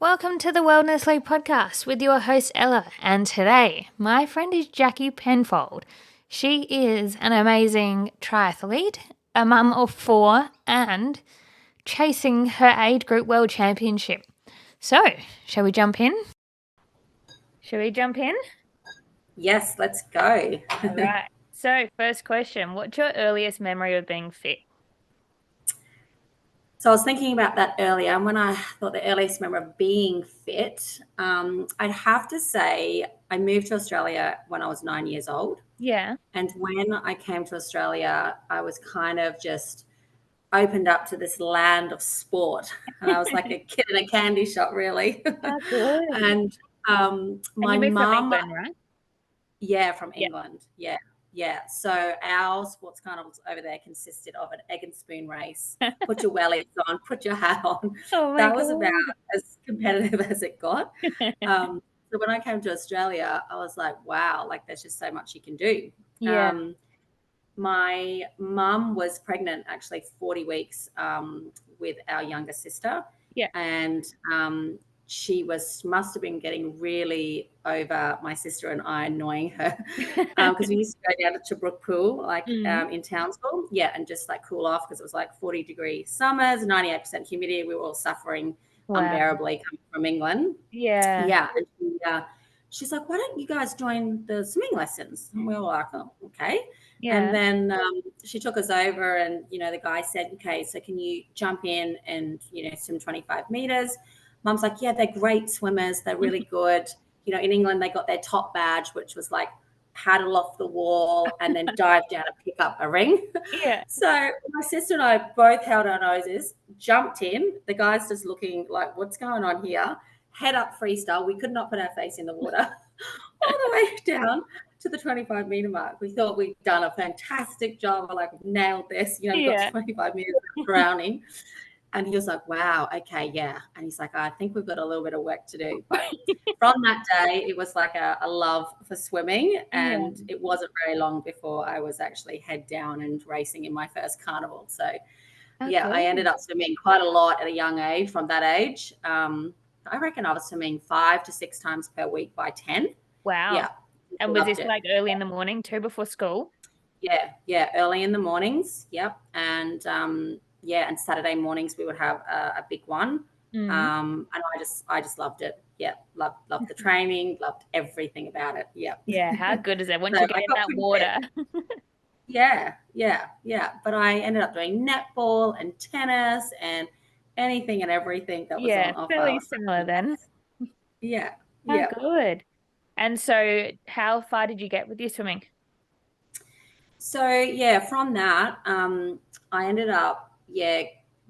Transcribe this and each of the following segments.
Welcome to the Wellness League podcast with your host Ella, and today my friend is Jackie Pinfold. She is an amazing triathlete, a mum of 4, and chasing her age group world championship. So, shall we jump in? Yes, let's go. All right. So, first question, what's your earliest memory of being fit? So I was thinking about that earlier, and when I thought the earliest memory of being fit, I'd have to say I moved to Australia when I was 9 years old. Yeah. And when I came to Australia, I was kind of just opened up to this land of sport. And I was like a kid in a candy shop, really. Oh, good. And And my you moved from mum, England, right? yeah, from Yeah. England. Yeah. Yeah. So our sports carnivals over there consisted of an egg and spoon race. Put your wellies on, put your hat on. Oh my That was about God. as competitive as it got. So when I came to Australia, I was like, wow, like there's just so much you can do. Yeah. Um, my mum was pregnant actually 40 weeks with our younger sister. Yeah. And she must have been getting really over my sister and I annoying her because we used to go down to Brook Pool in Townsville, and just like cool off because it was like 40-degree summers, 98% humidity. We were all suffering Wow. unbearably coming from England. Yeah. And she's like, why don't you guys join the swimming lessons? And we were like, oh, okay. Yeah. And then she took us over, and the guy said, okay, so can you jump in and swim 25 meters? Mum's like, yeah, they're great swimmers, they're really good. In England they got their top badge, which was like paddle off the wall and then dive down and pick up a ring. Yeah. So my sister and I both held our noses, jumped in. The guy's just looking like, what's going on here? Head up freestyle. We could not put our face in the water all the way down to the 25-meter mark. We thought we'd done a fantastic job. We're like, nailed this. We got to 25 meters without drowning. And he was like, wow, okay, yeah. And he's like, I think we've got a little bit of work to do. But from that day, it was like a love for swimming. And it wasn't very long before I was actually head down and racing in my first carnival. So, I ended up swimming quite a lot at a young age from that age. I reckon I was swimming 5 to 6 times per week by 10. Wow. Yeah. And was this like early in the morning too, before school? Yeah, early in the mornings. Yep. And and Saturday mornings we would have a big one. And I just loved it. Yeah, loved the training, loved everything about it. Yeah. Yeah, how good is it once you get in that water? Yeah. But I ended up doing netball and tennis and anything and everything that was on offer. Fairly similar then. Yeah. How good. And so how far did you get with your swimming? So from that, I ended up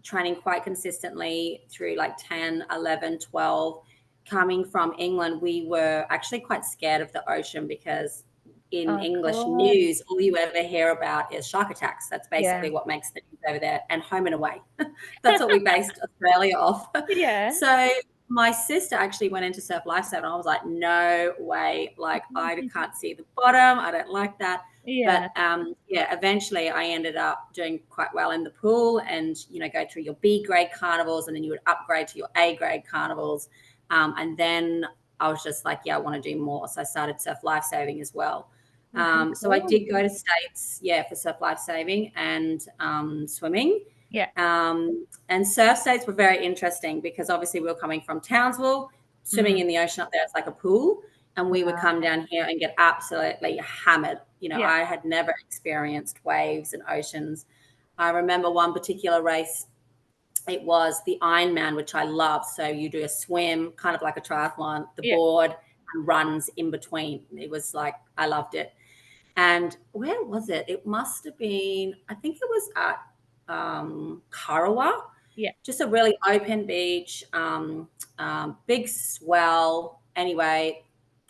training quite consistently through like 10, 11, 12. Coming from England, we were actually quite scared of the ocean because in English news, all you ever hear about is shark attacks. That's basically what makes the news over there, and home and away. That's what we based Australia off. Yeah. So my sister actually went into surf lifesaver, and I was like, no way. Like, I can't see the bottom. I don't like that. Yeah. But eventually I ended up doing quite well in the pool and, go through your B grade carnivals, and then you would upgrade to your A grade carnivals. And then I was just like, I want to do more. So I started surf lifesaving as well. So I did go to States, for surf lifesaving and swimming. Yeah. And surf states were very interesting because obviously we were coming from Townsville, swimming in the ocean up there. It's like a pool. And we would come down here and get absolutely hammered. I had never experienced waves and oceans. I remember one particular race. It was the Ironman, which I loved. So you do a swim, kind of like a triathlon, the board and runs in between. It was like, I loved it. And where was it? It must have been, I think it was at Karawa. Yeah. Just a really open beach, big swell. Anyway,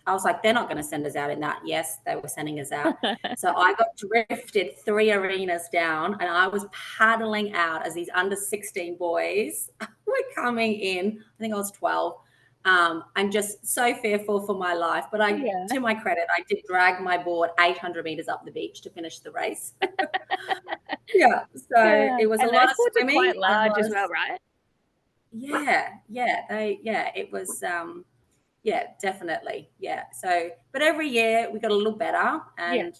I was like, they're not going to send us out in that. Yes, they were sending us out. So I got drifted 3 arenas down, and I was paddling out as these under 16 boys were coming in. I think I was 12. I'm just so fearful for my life. But to my credit, I did drag my board 800 meters up the beach to finish the race. So it was a lot of swimming. Quite large as well, right? It was yeah, definitely. Yeah. So, but every year we got a little better, Yeah. and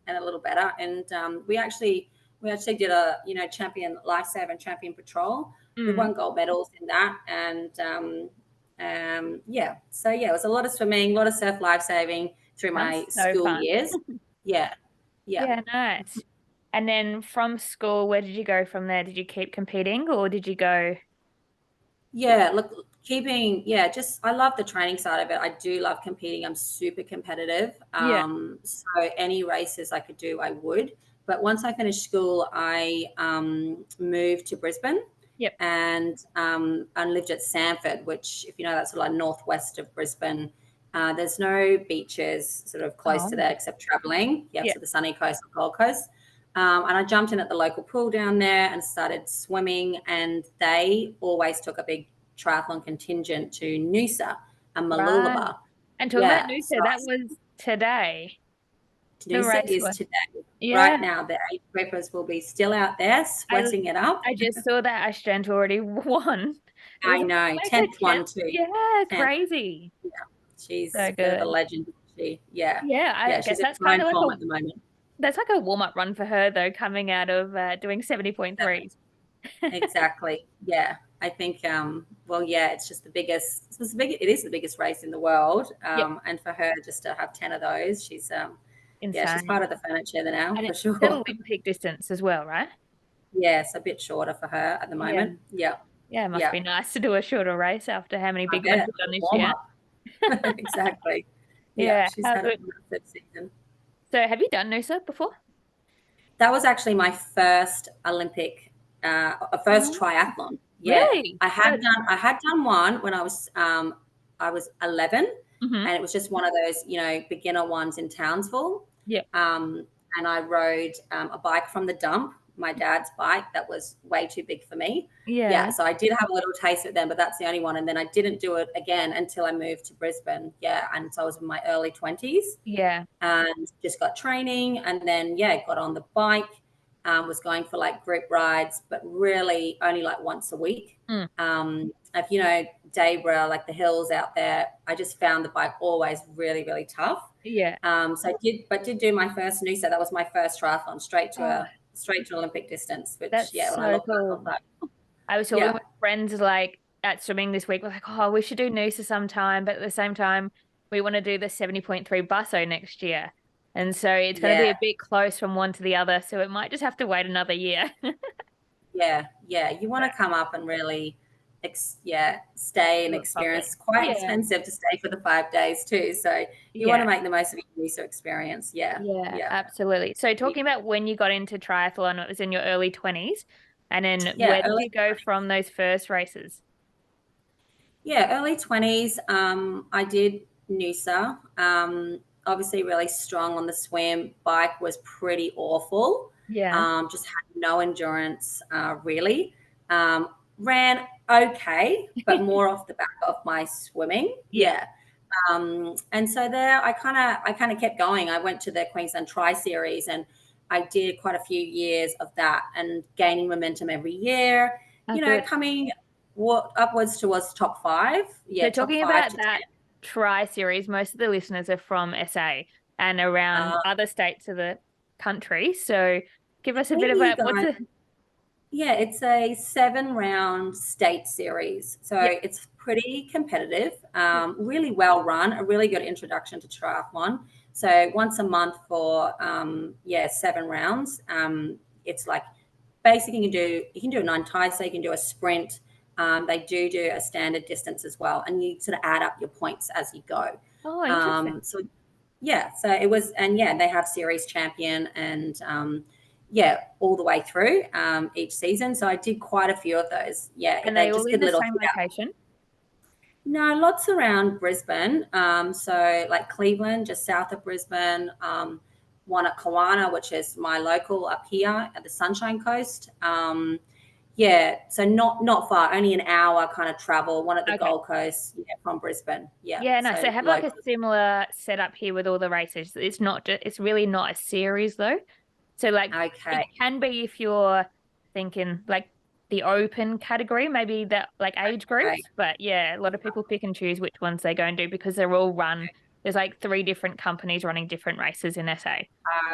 and a little better, and we actually did a champion lifesaver and champion patrol. We Mm, won gold medals in that, and yeah. So yeah, it was a lot of swimming, a lot of surf lifesaving through sounds my so school fun. years. Yeah, yeah. Yeah, nice. And then from school, where did you go from there? Did you keep competing or did you go? Yeah, look, just I love the training side of it. I do love competing. I'm super competitive. Yeah. So any races I could do, I would. But once I finished school, I moved to Brisbane Yep. and lived at Sanford, which, if you know, that's sort of like northwest of Brisbane. There's no beaches sort of close to Oh, there except traveling. Yeah, yeah. to the sunny coast or Gold Coast. And I jumped in at the local pool down there and started swimming. And they always took a big triathlon contingent to Noosa and Right. Mooloolaba. And talking about Yeah, so Noosa, that was today. The Noosa race is was. today. Yeah. Right now, the age groupers will be still out there I sweating it up. I just saw that Ashton already won. It was I know, like her 10th one 10th. too. Yeah, 10th. crazy. Yeah, she's So a bit of a good. legend. She, yeah, Yeah, I yeah, guess she's in that's kind prime of like form at the moment. a warm-up run for her though, coming out of doing 70.3s. Exactly. Yeah. I think well, yeah, it's just the biggest it is the biggest race in the world. Yep, And for her just to have 10 of those, she's insane. part of the furniture now And for it's an sure. Olympic distance as well, right? Yeah, it's a bit shorter for her at the Yeah. moment. Yeah. Yeah, it must Yeah. be nice to do a shorter race after how many I big ones bet. you've done this Warm year. up. Exactly. Yeah, Yeah, she's how had a good. massive season. So have you done Noosa before? That was actually my first Olympic, first Oh, triathlon. Yeah, really? I had done one when I was 11, Mm-hmm. and it was just one of those beginner ones in Townsville. Yeah. Um, and I rode a bike from the dump, my dad's bike that was way too big for me. Yeah, Yeah. so I did have a little taste of it then, but that's the only one. And then I didn't do it again until I moved to Brisbane. Yeah, and so I was in my early 20s Yeah. and just got training, and then got on the bike, was going for like group rides, but really only like once a week. Mm. If you know Debra, like the hills out there, I just found the bike always really, really tough. Yeah. So I did do my first Noosa. That was my first triathlon, Oh, straight to Olympic distance, which, that's yeah, when I so look back, I was cool. like, I was talking yeah, with friends like at swimming this week. We're like, oh, we should do Noosa sometime, but at the same time, we want to do the 70.3 busso next year. And so it's going to be yeah, a bit close from one to the other. So it might just have to wait another year. yeah. You want But to come up and really, stay and do it experience. properly. It's quite Yeah. expensive to stay for the 5 days too, so you want to Yeah. make the most of your user experience. Yeah, Yeah, yeah, absolutely. So talking about when you got into triathlon, it was in your early 20s. And then yeah. where did you go from those first races? Early 20s. I did Noosa. Obviously, really strong on the swim. Bike was pretty awful. Yeah. Just had no endurance, really. Ran okay, but more off the back of my swimming. Yeah. Yeah. And so there, I kind of kept going. I went to the Queensland Tri Series, and I did quite a few years of that, and gaining momentum every year. Oh, good. Coming upwards towards top five. So Yeah, top talking five about to that 10. Tri series, most of the listeners are from SA and around Uh, other states of the country. So give us a bit maybe of you a what's guys, a yeah, it's a 7 round state series. So yeah, it's pretty competitive, yeah. really well run, a really good introduction to triathlon. So once a month for, 7 rounds. It's like basically you can do a nine-tie, so you can do a sprint. They do a standard distance as well, and you sort of add up your points as you go. Oh, interesting. So yeah, so it was, and yeah, they have series champion, and yeah, all the way through each season. So I did quite a few of those. Yeah, And they they all just in did the little same hit out. location? No, lots around Brisbane. So like Cleveland, just south of Brisbane. One at Kawana, which is my local up here at the Sunshine Coast. Yeah, so not far, only an hour kind of travel. One at the Okay. Gold Coast, yeah, from Brisbane. Yeah, Yeah, nice. so So have like a local. similar setup here with all the races. It's not just, it's really not a series though. So like it Okay. can be if you're thinking like the open category, maybe that like age Okay. groups. But yeah, a lot of people pick and choose which ones they go and do because they're all run. There's like 3 different companies running different races in SA.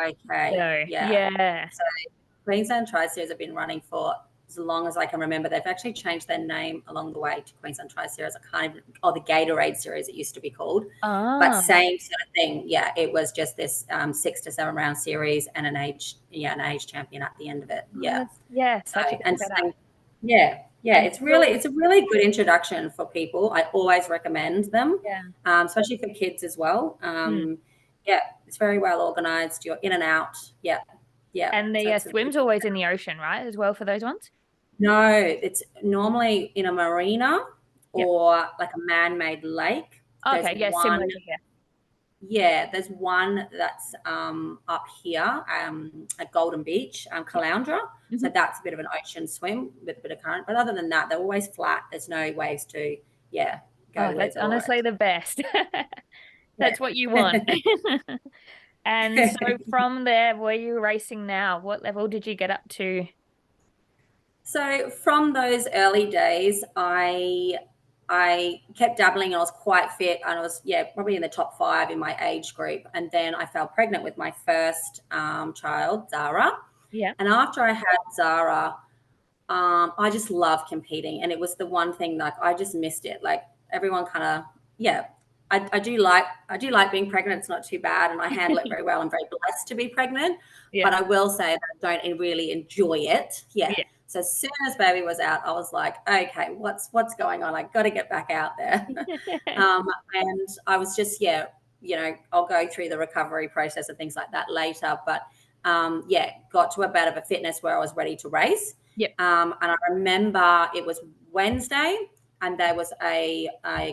Okay. So Yeah. yeah. So Queensland Tri Series have been running for as long as I can remember. They've actually changed their name along the way to Queensland Tri Series. I can't even, the Gatorade Series it used to be called. But Ah, same sort of thing. Yeah, it was just this 6 to 7 round series and an age champion at the end of it. oh, Yeah. yeah, So such a good and setup. same, yeah, yeah. And It's a really good introduction for people. I always recommend them, yeah. especially for kids as well. Mm. Yeah, it's very well organized. You're in and out. Yeah, yeah. And So the it's a swim's always in the ocean, right? As well for those ones. no, it's normally in a marina Yep. or like a man-made lake. There's Okay. Yeah. one, Similar to here. yeah, there's one that's up here at Golden Beach, Caloundra. So Mhm. that's a bit of an ocean swim with a bit of current. But other than that, they're always flat. There's no ways to, yeah, Oh, go with that's or honestly the best. That's what you want. yeah. And so from there, where are you racing now? What level did you get up to? So from those early days, I kept dabbling and I was quite fit and I was probably in the top 5 in my age group. And then I fell pregnant with my first child, Zara. Yeah. And after I had Zara, I just love competing, and it was the one thing like I just missed it. Like everyone kind of I do like being pregnant. It's not too bad, and I handle it very well. I'm very blessed to be pregnant, Yeah. but I will say that I don't really enjoy it. Yeah. Yeah. So as soon as baby was out, I was like, okay, what's going on? I got to get back out there. And I was just I'll go through the recovery process and things like that later, but got to a bit of a fitness where I was ready to race. Yep. And I remember it was Wednesday, and there was a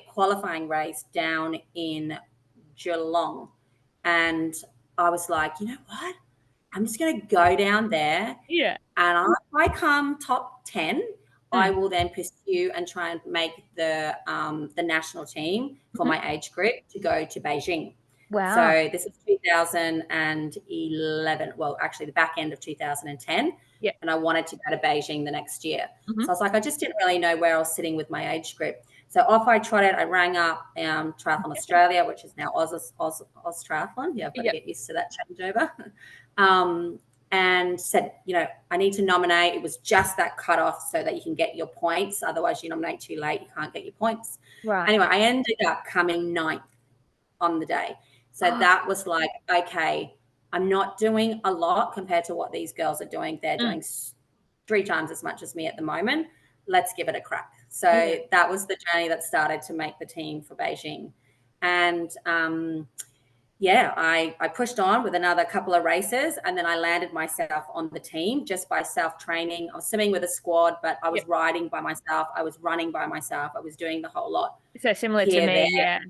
qualifying race down in Geelong. And I was like, you know what? I'm just going to go down there. Yeah. And if I come top 10, I Mm. will then pursue and try and make the national team for Mhm. my age group to go to Beijing. Wow. So this is 2011. Well, actually, the back end of 2010. Yeah. And I wanted to go to Beijing the next year. Mhm. So I was like, I just didn't really know where I was sitting with my age group. So off I trotted. I rang up Triathlon Australia, which is now Oz Triathlon. Yeah, I've got to Yep. get used to that changeover. And said, I need to nominate. It was just that cutoff so that you can get your points. Otherwise, you nominate too late, you can't get your points. Right. Anyway, I ended up coming 9th on the day. So that was like, okay, I'm not doing a lot compared to what these girls are doing. They're doing 3 times as much as me at the moment. Let's give it a crack. So that was the journey that started to make the team for Beijing. And I pushed on with another couple of races, and then I landed myself on the team just by self-training. I was swimming with a squad, but I was Yep. riding by myself. I was running by myself. I was doing the whole lot. So similar to Here, there. me. Yeah.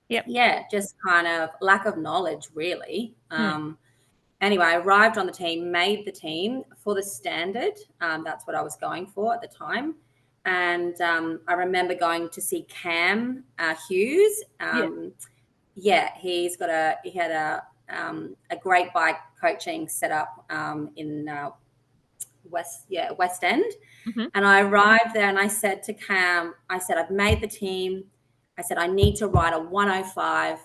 Yep. Yeah, just kind of lack of knowledge, really. Mm. Anyway, I arrived on the team, made the team for the standard. That's what I was going for at the time. And I remember going to see Cam Hughes. Yeah. He had a great bike coaching set up in West End. Mhm. And I arrived there and I said to Cam, I said, I've made the team. I said, I need to ride a 105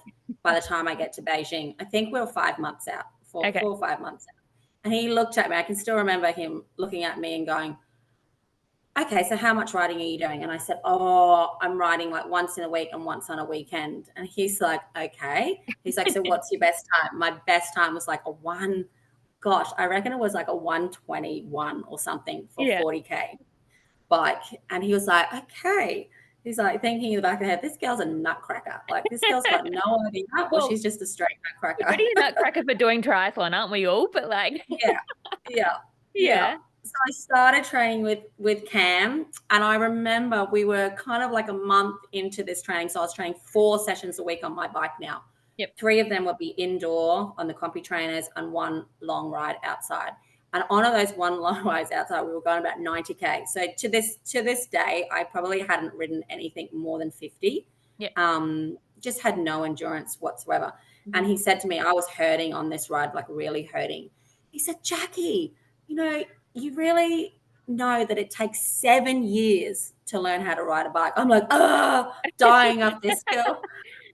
by the time I get to Beijing. I think we were 5 months out, Okay. 4 or 5 months out. And he looked at me. I can still remember him looking at me and going, okay, so how much riding are you doing? And I said, oh, I'm riding like once in a week and once on a weekend. And he's like, okay. He's like, so what's your best time? My best time was like I reckon it was like a 121 or something for Yeah. 40K bike. And he was like, okay. He's like thinking in the back of the head, this girl's a nutcracker. Like this girl's got no idea, or Well, she's just a straight we're nutcracker. pretty nutcracker for doing triathlon, aren't we all? But like, Yeah. yeah. So I started training with Cam, and I remember we were kind of like a month into this training. So I was training 4 sessions a week on my bike now. Yep. 3 of them would be indoor on the compy trainers and 1 long ride outside. And on those 1 long rides outside, we were going about 90K. So to this day, I probably hadn't ridden anything more than 50. Just had no endurance whatsoever. Mm-hmm. And he said to me, I was hurting on this ride, like really hurting. He said, Jackie, you really know that it takes 7 years to learn how to ride a bike. I'm like, dying of this skill.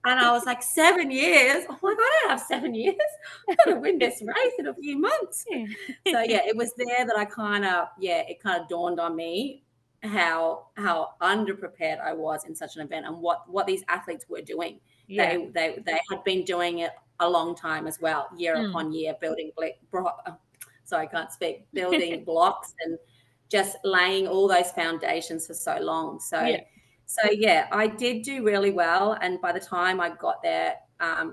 And I was like, 7 years? Oh my God, I don't have 7 years. I'm going to win this race in a few months. So yeah, it was there that it kind of dawned on me how underprepared I was in such an event, and what these athletes were doing. Yeah. They had been doing it a long time as well, year upon year, building sorry, I can't speak, building blocks and just laying all those foundations for so long. So yeah, I did do really well. And by the time I got there,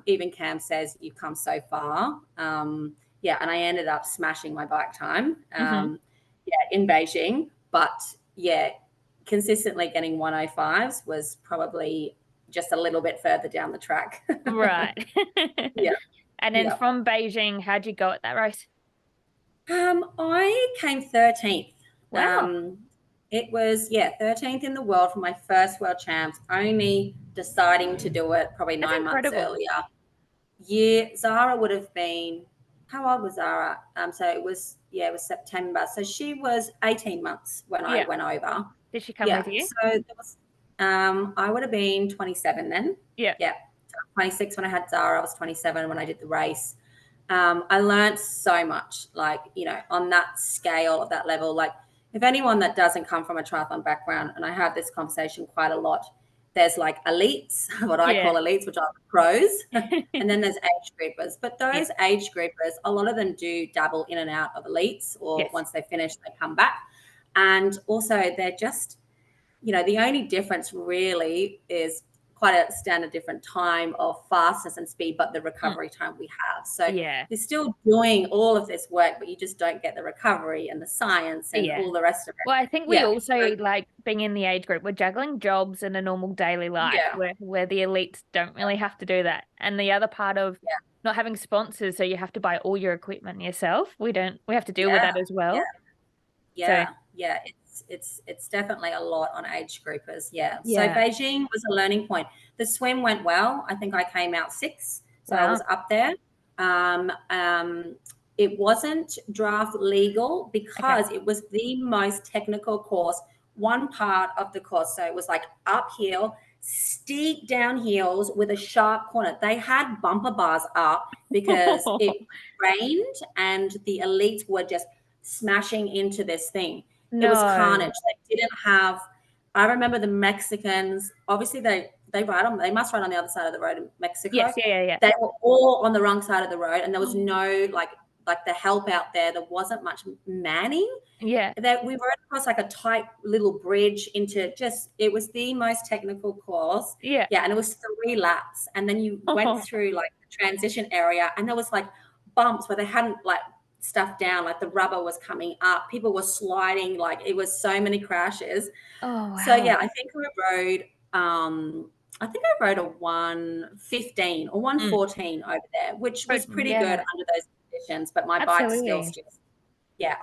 even Cam says you've come so far. Yeah, and I ended up smashing my bike time in Beijing. But yeah, consistently getting 105s was probably just a little bit further down the track. Right. Yeah. And then from Beijing, how'd you go at that race? I came 13th. Wow. It was 13th in the world for my first world champs, only deciding to do it probably That's 9 months incredible. earlier. Zara would have been, how old was Zara? So it was September. So she was 18 months when I went over. Did she come with you? So there was, I would have been 27 then. Yeah. 26 when I had Zara. I was 27 when I did the race. I learned so much, like, on that scale of that level. Like, if anyone that doesn't come from a triathlon background, and I have this conversation quite a lot, there's like elites, what I call elites, which are pros, and then there's age groupers. But those age groupers, a lot of them do dabble in and out of elites, or once they finish, they come back. And also they're just, the only difference really is quite a standard different time of fastness and speed, but the recovery time we have. So they're still doing all of this work, but you just don't get the recovery and the science and all the rest of it. Well, I think we also, like, being in the age group, we're juggling jobs in a normal daily life where the elites don't really have to do that. And the other part of not having sponsors, so you have to buy all your equipment yourself. We have to deal with that as well. It's definitely a lot on age groupers. So Beijing was a learning point. The swim went well. I think I came out 6th, so I was up there. It wasn't draft legal because it was the most technical course, one part of the course. So it was like uphill, steep down hills with a sharp corner. They had bumper bars up because it rained and the elites were just smashing into this thing. It was carnage. They didn't have, I remember the Mexicans, obviously they must ride on the other side of the road in Mexico. Yes, They were all on the wrong side of the road, and there was no like the help out there. There wasn't much manning. We rode across like a tight little bridge into it was the most technical course. And it was 3 laps. And then you went through like the transition area, and there was like bumps where they hadn't like stuff down, like the rubber was coming up, people were sliding, like it was so many crashes. So I think I rode a 115 or 114 over there, which was pretty good under those conditions, but my bike skills just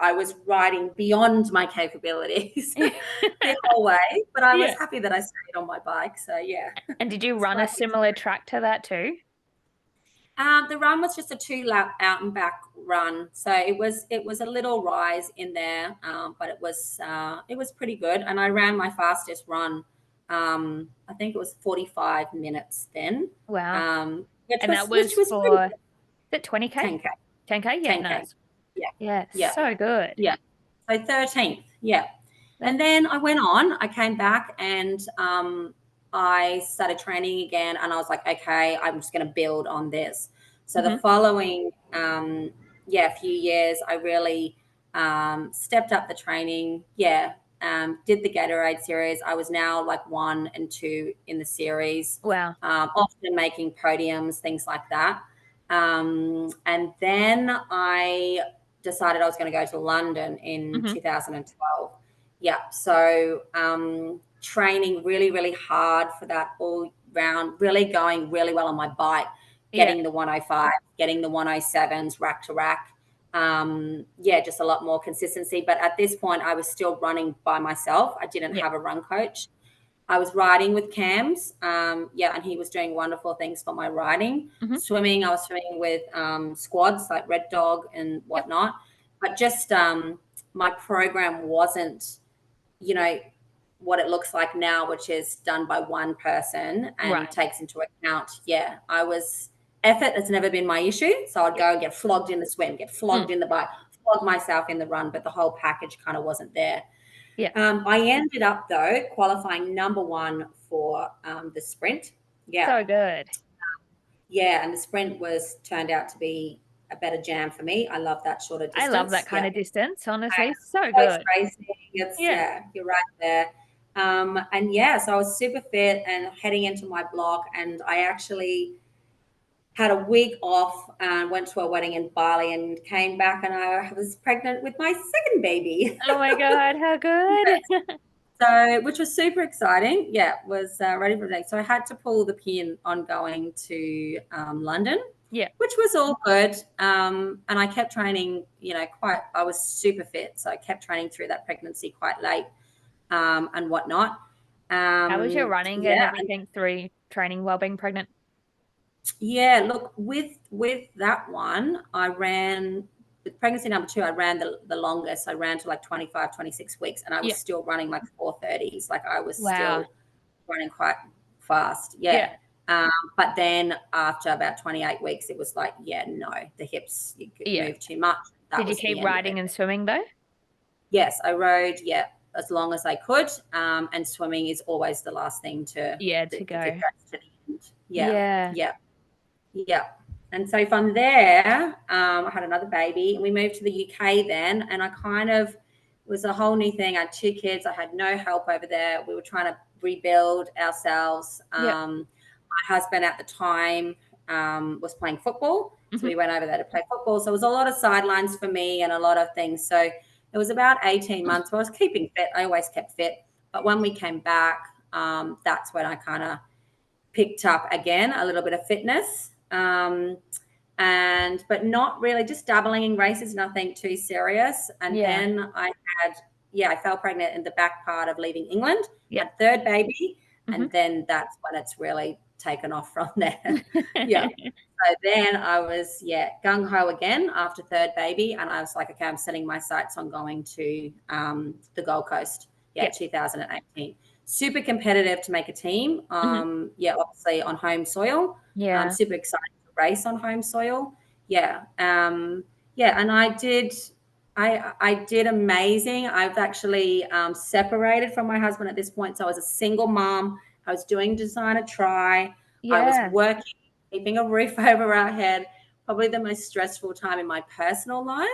I was riding beyond my capabilities the whole way, but I was happy that I stayed on my bike. So And did you run a similar track to that too? The run was just a 2-lap out and back run, so it was a little rise in there, but it was pretty good. And I ran my fastest run. I think it was 45 minutes then. Wow! Which was for the 20K. 10K. 10K. Yeah, 10K. Nice. So good. So 13th. And then I went on. I came back and I started training again, and I was like, okay, I'm just going to build on this. So the following, few years, I really stepped up the training. Did the Gatorade series. I was now like 1 and 2 in the series. Wow. Often making podiums, things like that. And then I decided I was going to go to London in 2012. So training really, really hard for that all round, really going really well on my bike, getting the 105, getting the 107s rack to rack. Just a lot more consistency. But at this point, I was still running by myself. I didn't have a run coach. I was riding with Cams, and he was doing wonderful things for my riding. Swimming, I was swimming with squads like Red Dog and whatnot. But just my program wasn't, you know, what it looks like now, which is done by one person and takes into account, effort has never been my issue. So I'd go and get flogged in the swim, get flogged in the bike, flog myself in the run, but the whole package kind of wasn't there. Yeah. I ended up, though, qualifying number 1 for the sprint. Yeah. So good. Yeah, and the sprint turned out to be a better jam for me. I love that shorter distance. I love that kind of distance, honestly. So Close good. racing. You're right there. So I was super fit and heading into my block, and I actually had a week off and went to a wedding in Bali and came back, and I was pregnant with my second baby. Oh my God, how good. So, which was super exciting. Yeah, was ready for the day. So I had to pull the pin on going to London. Yeah. Which was all good. And I kept training, I was super fit. So I kept training through that pregnancy quite late and whatnot. How was your running and everything through training while being pregnant? Yeah, look, with that one, I ran with pregnancy number 2, I ran the longest. I ran to like 25, 26 weeks, and I was still running like 4:30s. Like I was still running quite fast. Yeah. But then after about 28 weeks, it was like, no, the hips, you could move too much. Did you keep riding and swimming though? Yes, I rode, as long as I could. And swimming is always the last thing to go. To the end. Yeah. And so from there, I had another baby, and we moved to the UK then. And it was a whole new thing. I had 2 kids. I had no help over there. We were trying to rebuild ourselves. My husband at the time was playing football. So we went over there to play football. So it was a lot of sidelines for me and a lot of things. So it was about 18 months where I was keeping fit. I always kept fit. But when we came back, that's when I kind of picked up again a little bit of fitness. But not really, just dabbling in races, nothing too serious. And then I fell pregnant in the back part of leaving England, had 3rd baby, and then that's when it's really taken off from there. So then I was, gung-ho again after 3rd baby, and I was like, okay, I'm setting my sights on going to the Gold Coast, 2018. Super competitive to make a team. Obviously on home soil. Super excited to race on home soil. And I did amazing. I've actually separated from my husband at this point. So I was a single mom. I was doing Designer Tri. I was working, keeping a roof over our head. Probably the most stressful time in my personal life.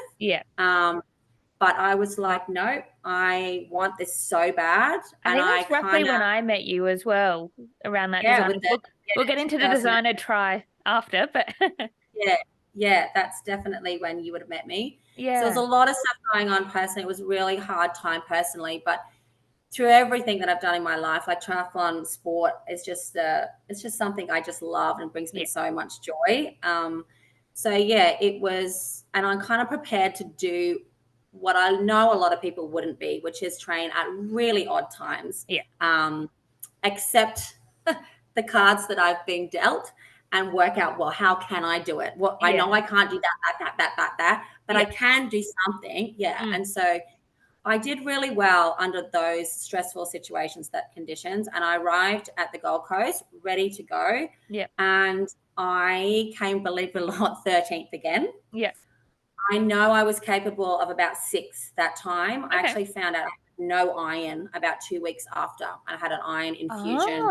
But I was like, no, I want this so bad. I think that's roughly when I met you as well, around that design. We'll get into the Designer Tri after, but that's definitely when you would have met me. So there's a lot of stuff going on personally. It was a really hard time personally, but through everything that I've done in my life, like triathlon sport is just it's just something I just love and brings me so much joy. It was, and I'm kind of prepared to do what I know a lot of people wouldn't be, which is train at really odd times. Accept the cards that I've been dealt and work out, well, how can I do it? Well, I know I can't do that, but I can do something. And so I did really well under those stressful situations, conditions, and I arrived at the Gold Coast ready to go. And I came, believe it or not, 13th again. I know I was capable of about 6 that time. I actually found out I had no iron about 2 weeks after. I had an iron infusion.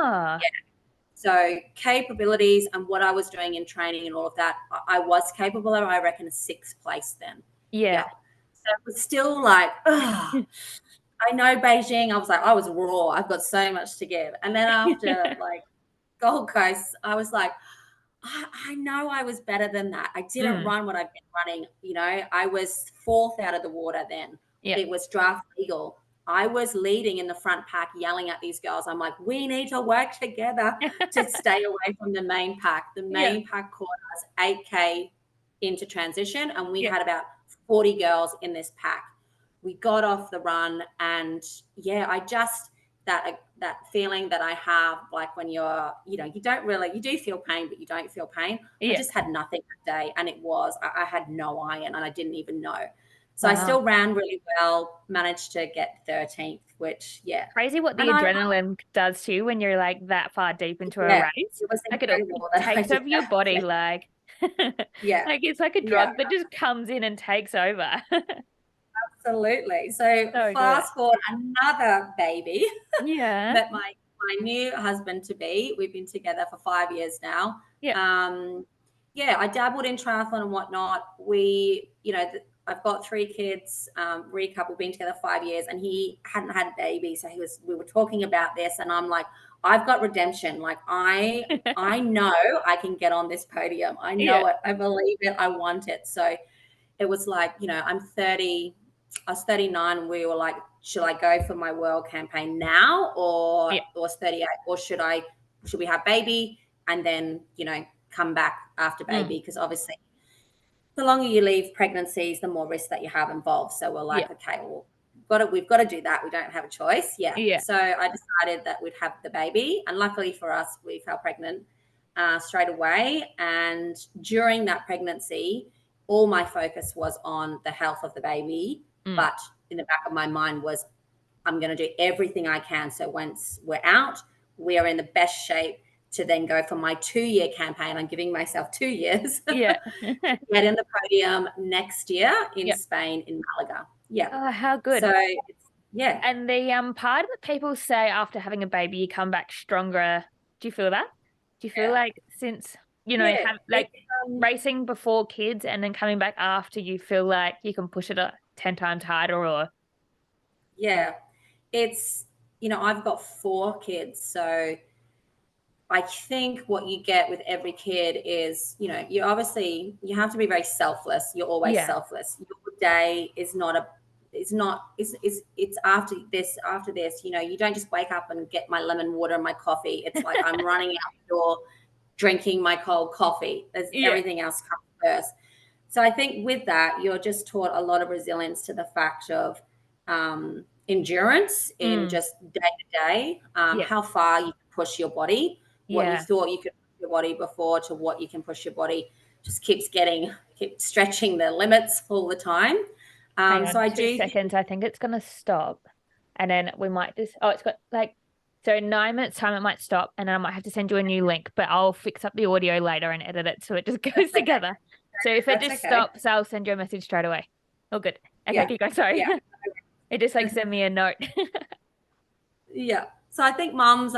So capabilities and what I was doing in training and all of that, I was capable of, I reckon, a 6th place then. So it was still like, I know Beijing. I was like, I was raw. I've got so much to give. And then after like Gold Coast, I was like, I know I was better than that. I didn't run what I've been running. I was 4th out of the water then. It was draft legal. I was leading in the front pack, yelling at these girls. I'm like, we need to work together to stay away from the main pack. The main pack caught us 8K into transition, and we had about 40 girls in this pack. We got off the run, and I just that feeling that I have, like when you're, you do feel pain, but you don't feel pain. I just had nothing that day, and I had no iron, and I didn't even know. So I Wow. still ran really well, managed to get 13th, which, yeah. Crazy what the And adrenaline does to you when you're like that far deep into a yeah, race. it was Like it incredible that I takes did over your that. body, Yeah. like Yeah. like it's like a Yeah. drug that just comes in and takes over. Absolutely. So So good. fast forward another baby, Yeah. met my new husband to be. We've been together for 5 years now. Yeah. Yeah, I dabbled in triathlon and whatnot. I've got 3 kids, recoupled, been together 5 years, and he hadn't had a baby. So we were talking about this, and I'm like, I've got redemption. Like I know I can get on this podium. I Yeah. know it. I believe it. I want it. So it was like, I'm 30. I was 39, and we were like, should I go for my world campaign now, or Yeah. I was 38, or should we have baby and then, come back after Mm. baby? Because obviously the longer you leave pregnancies, the more risk that you have involved. So we're Yeah. like, okay, well, we've got to do that. We don't have a choice. Yeah. Yeah. So I decided that we'd have the baby, and luckily for us, we fell pregnant straight away. And during that pregnancy, all my focus was on the health of the baby, Mm. but in the back of my mind was, I'm going to do everything I can. So once we're out, we are in the best shape to then go for my 2-year campaign. I'm giving myself 2 years Yeah. to get in the podium next year in Yeah. Spain, in Malaga. Yeah. Oh, how good. So yeah. And the part that people say after having a baby you come back stronger. Do you feel that? Do you feel Yeah. like since Yeah. have It's like racing before kids and then coming back after, you feel like you can push it 10 times harder, or yeah. It's I've got 4 kids, so I think what you get with every kid is, you have to be very selfless. You're always yeah. selfless. Your day is not a it's not it's after this, you don't just wake up and get my lemon water and my coffee. It's like I'm running out the door, drinking my cold coffee. There's Yeah. everything else comes first. So I think with that, you're just taught a lot of resilience to the fact of endurance in Mm. just day to day, Yeah. how far you can push your body, what you Yeah. thought you could push your body before to what you can push your body, just keeps stretching the limits all the time. Hang So on I two do think, seconds. I think it's gonna stop. And then we might just it's got like, so in 9 minutes time it might stop, and then I might have to send you a new link, but I'll fix up the audio later and edit it so it just goes that's okay. together. So if it That's just okay. stops, I'll send you a message straight away. Oh good. Okay, Yeah. keep going. Sorry. Yeah. It just like send me a note. Yeah. So I think mums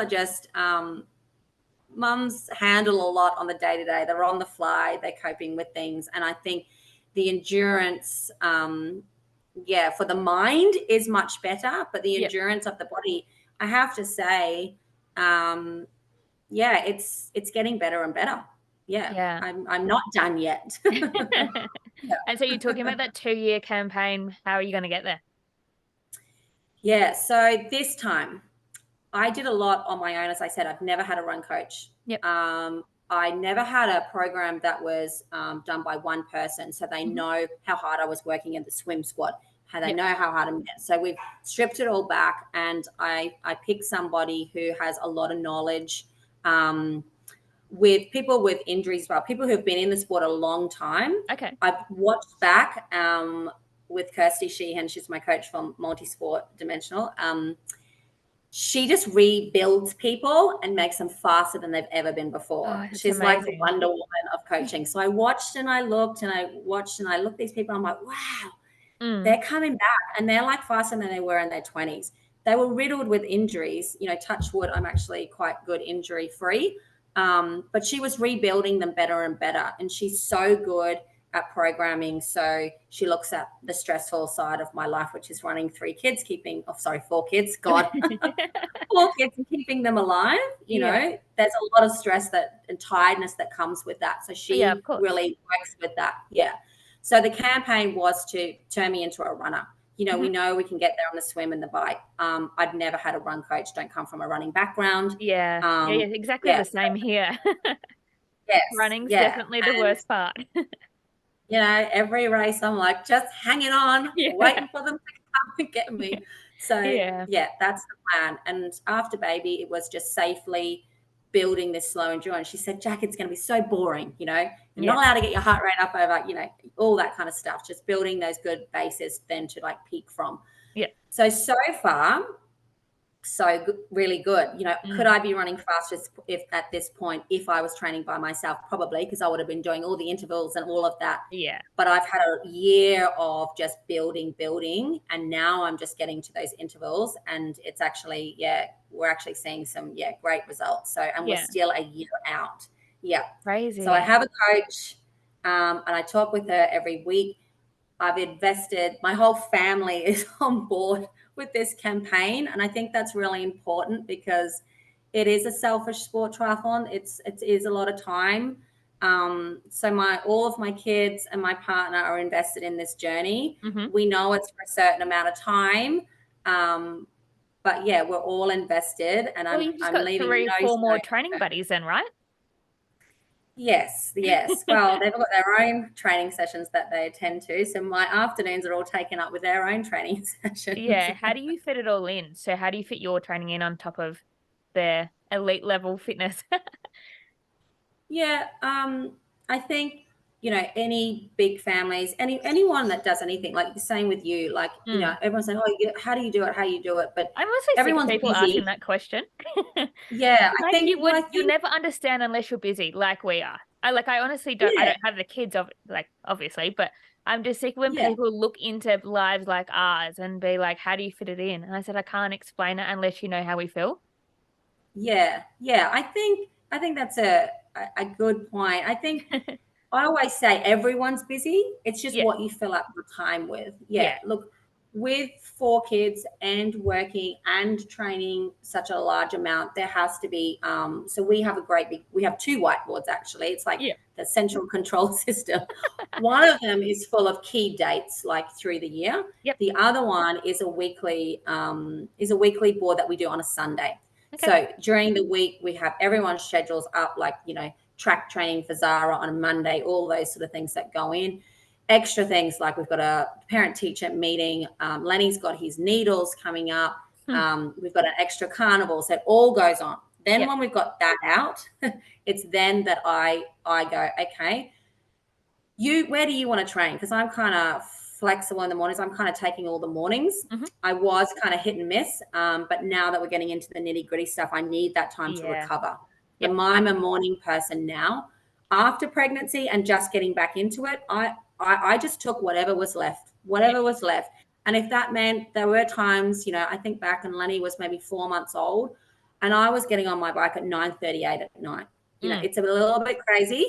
handle a lot on the day to day. They're on the fly, they're coping with things. And I think the endurance, for the mind is much better, but the Yep. endurance of the body, I have to say, it's getting better and better. Yeah. Yeah. I'm not done yet. Yeah. And so you're talking about that 2-year campaign. How are you going to get there? Yeah. So this time I did a lot on my own. As I said, I've never had a run coach. Yep. I never had a program that was done by one person, so they Mhm. know how hard I was working in the swim squad, how they Yep. know how hard I'm. So we've stripped it all back, and I picked somebody who has a lot of knowledge, with people with injuries, well, people who've been in the sport a long time. Okay. I've watched back with Kirsty Sheehan. She's my coach from Multisport Dimensional. She just rebuilds people and makes them faster than they've ever been before. Oh, that's She's like the amazing. Wonder Woman of coaching. So I watched and I looked and I watched and I looked at these people. I'm like, wow, Mm. they're coming back and they're like faster than they were in their 20s. They were riddled with injuries. Touch wood, I'm actually quite good injury free. But she was rebuilding them better and better. And she's so good at programming. So she looks at the stressful side of my life, which is running 4 kids, God, 4 kids and keeping them alive. Yeah. There's a lot of stress and tiredness that comes with that. So Yeah, of she course. really works with that. Yeah. So the campaign was to turn me into a runner. We Mhm. know we can get there on the swim and the bike. I'd never had a run coach, don't come from a running background. Yeah. Yeah, Um, yeah, exactly yeah, the same here. yes, Running's yeah. definitely the And worst part. every race I'm like just hanging on, Yeah. waiting for them to come and get me. So Yeah. yeah, that's the plan. And after baby, it was just safely building this slow endurance. She said, Jack, it's going to be so boring. You know, you're Yeah. not allowed to get your heart rate up over, you know, all that kind of stuff. Just building those good bases then to like peak from. Yeah. So far, so really good. You know, could I be running faster if at this point if I was training by myself? Probably, because I would have been doing all the intervals and all of that. Yeah. But I've had a year of just building, and now I'm just getting to those intervals, and it's actually, we're actually seeing some great results. So, and we're still a year out. Yeah, Crazy. So I have a coach, and I talk with her every week. I've invested, my whole family is on board with this campaign. And I think that's really important because it is a selfish sport, triathlon. It is a lot of time. So all of my kids and my partner are invested in this journey. We know it's for a certain amount of time. But yeah, we're all invested, and you've just I'm got leaving 3-4 more training buddies then, right? Yes. Well, they've got their own training sessions that they attend to. So my afternoons are all taken up with their own training sessions. Yeah. How do you fit it all in? So how do you fit your training in on top of their elite level fitness? Yeah. I think, you know, any big families, anyone that does anything, like the same with you, like, you know, everyone's saying, oh, how do you do it? How do you do it? But I'm also sick of everyone's people busy. asking that question. Yeah. Like you'll never understand unless you're busy, like we are. I honestly don't. I don't have the kids of obviously, but I'm just sick when people look into lives like ours and be like, "How do you fit it in?" And I said, "I can't explain it unless you know how we feel." Yeah. I think that's a good point. I think I always say everyone's busy. It's just what you fill up your time with. Look, with 4 kids and working and training such a large amount, there has to be. So we have we have 2 whiteboards actually. It's like the central control system. One of them is full of key dates, like through the year. The other one is a weekly board that we do on a Sunday. Okay. So during the week, we have everyone's schedules up, like, you know, track training for Zara on a Monday, all those sort of things that go in. Extra things like we've got a parent-teacher meeting. Lenny's got his needles coming up. We've got an extra carnival. So it all goes on. Then when we've got that out, it's then that I go, okay, where do you want to train? Because I'm kind of flexible in the mornings. I'm kind of taking all the mornings. I was kind of hit and miss. But now that we're getting into the nitty gritty stuff, I need that time to recover. I'm a morning person now. After pregnancy and just getting back into it, I just took whatever was left. And if that meant there were times, you know, I think back and Lenny was maybe 4 months old and I was getting on my bike at 9:38 at night. You know, it's a little bit crazy,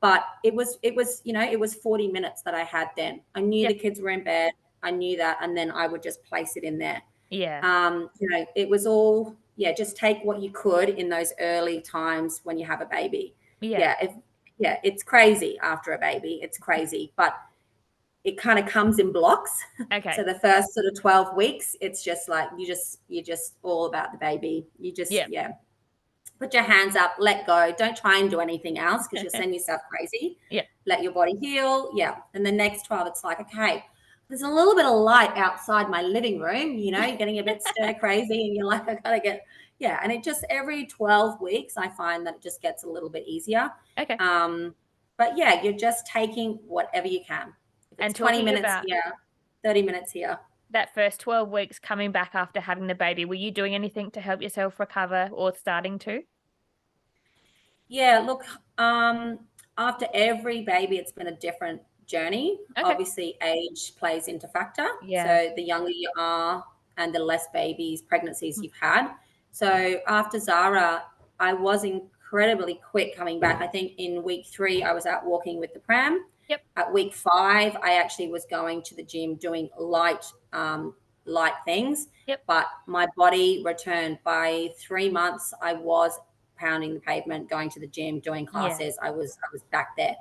but it was, you know, it was 40 minutes that I had then. I knew the kids were in bed. I knew that. And then I would just place it in there. You know, it was all, just take what you could in those early times when you have a baby. It's crazy after a baby. It's crazy, but it kind of comes in blocks. Okay. So the first sort of 12 weeks, it's just like, you're just all about the baby. You just, put your hands up, let go. Don't try and do anything else because you'll send yourself crazy. Let your body heal. And the next 12, it's like, okay, there's a little bit of light outside my living room, you know, you're getting a bit stir crazy and you're like, I gotta get, and it just every 12 weeks, I find that it just gets a little bit easier. Okay. But you're just taking whatever you can. If it's 20 minutes here, 30 minutes here. That first 12 weeks coming back after having the baby, were you doing anything to help yourself recover or starting to? Yeah, look, after every baby, it's been a different journey. Okay. Obviously, age plays into factor. So the younger you are and the less babies, pregnancies you've had. So after Zara, I was incredibly quick coming back. I think in week 3, I was out walking with the pram. At week 5, I actually was going to the gym doing light things. But my body returned. By 3 months, I was pounding the pavement, going to the gym, doing classes. I was back there.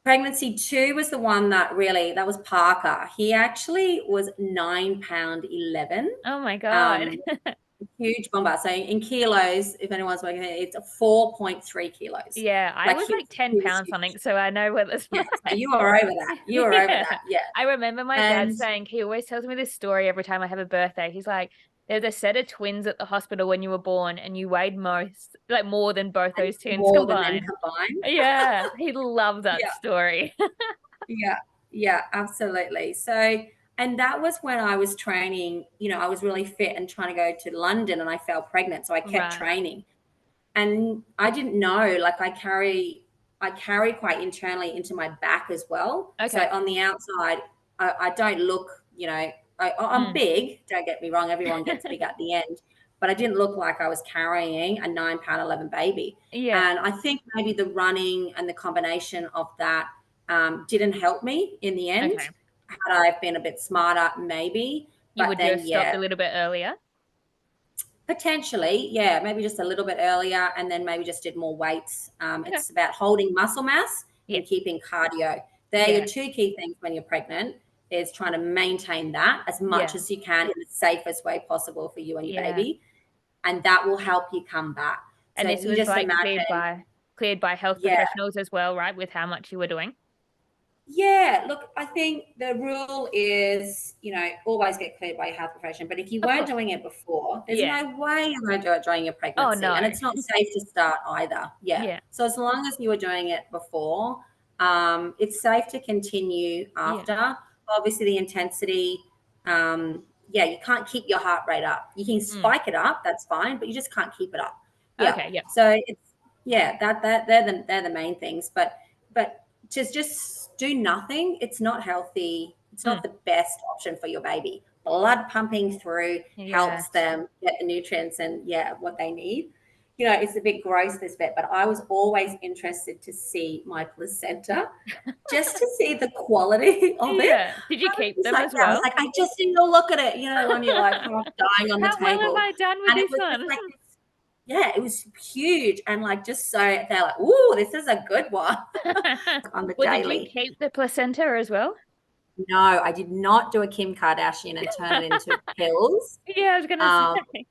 Pregnancy 2 was the one that was Parker. He actually was 9 pound 11. Oh my God. Huge bomber. So in kilos, if anyone's working it, it's 4.3 kilos. I was like 10 pounds something, so I know what this so you are over that. You are over that. I remember my dad saying, he always tells me this story every time I have a birthday. He's like, There's a set of twins at the hospital when you were born, and you weighed more than both And those twins more than them combined. combined. Yeah, he loved that Yeah. story. Yeah, yeah, absolutely. So, and that was when I was training, I was really fit and trying to go to London and I fell pregnant. So I kept Right. training. And I didn't know, like I carry quite internally into my back as well. So Okay. on the outside, I don't look, I'm Mm. big, don't get me wrong, everyone gets big at the end, but I didn't look like I was carrying a 9 pound 11 baby. Yeah. And I think maybe the running and the combination of that didn't help me in the end. Okay. Had I been a bit smarter, maybe. You But would then, have stopped yeah, a little bit earlier. potentially, yeah, maybe just a little bit earlier and then maybe just did more weights. Okay. It's about holding muscle mass Yeah. and keeping cardio. They're Yeah. your two key things when you're pregnant is trying to maintain that as much Yeah. as you can in the safest way possible for you and your Yeah. baby. And that will help you come back. So And if this you was just like imagine, cleared by health yeah, professionals as well, right? With how much you were doing. yeah, look, I think the rule is, always get cleared by your health profession. But if you Of weren't course. doing it before, there's Yeah. no way you're going to do it during your Oh pregnancy. And no. it's not safe to start either. Yeah. Yeah. So as long as you were doing it before, it's safe to continue Yeah. after. Obviously, the intensity, yeah, you can't keep your heart rate up. You can Mm. spike it up, that's fine, but you just can't keep it up. Yeah. Okay. Yeah. So it's that they're the main things. But to just do nothing, it's not healthy. It's Mm. not the best option for your baby. Blood pumping through Yeah. helps them get the nutrients and what they need. It's a bit gross this bit, but I was always interested to see my placenta just to see the quality of it. Yeah. Did you I was keep just them like, as I was well? like, I just need to look at it, when you're like half dying on the How well have table. I done with And it this was just one? like this, yeah, it was huge. And like, just so they're like, ooh, this is a good one on the Well, did you daily. keep the placenta as well? No, I did not do a Kim Kardashian and turn it into pills. Yeah, I was gonna Um, say.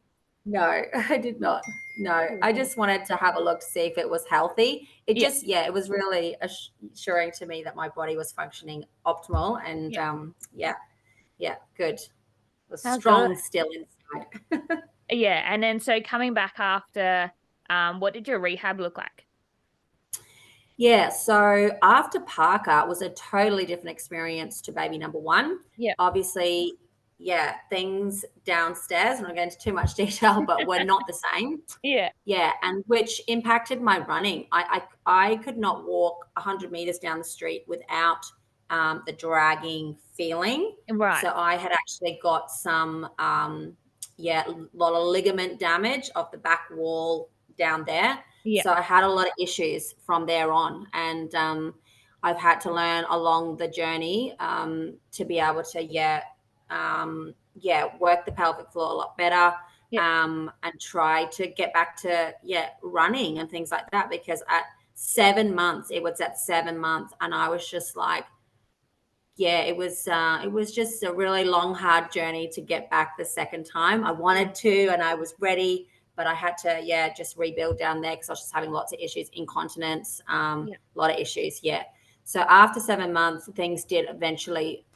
no, I did not. No, I Cool. just wanted to have a look to see if it was healthy. It Yeah. just, it was really assuring to me that my body was functioning optimal. And Yeah. yeah, good. It was How good. strong still inside. Yeah. And then so coming back after, what did your rehab look like? Yeah, so after Parker it was a totally different experience to baby number one. Yeah. Obviously, things downstairs, I'm not going into too much detail, but were not the same. Yeah. Yeah, and which impacted my running. I could not walk 100 meters down the street without the dragging feeling. Right. So I had actually got some, a lot of ligament damage of the back wall down there. Yeah. So I had a lot of issues from there on. And I've had to learn along the journey to be able to, work the pelvic floor a lot better. Yeah. And try to get back to running and things like that, because at 7 months it was at 7 months and I was just like, it was just a really long hard journey to get back the second time. I wanted to and I was ready, but I had to just rebuild down there because I was just having lots of issues, incontinence, a lot of issues. So after 7 months things did eventually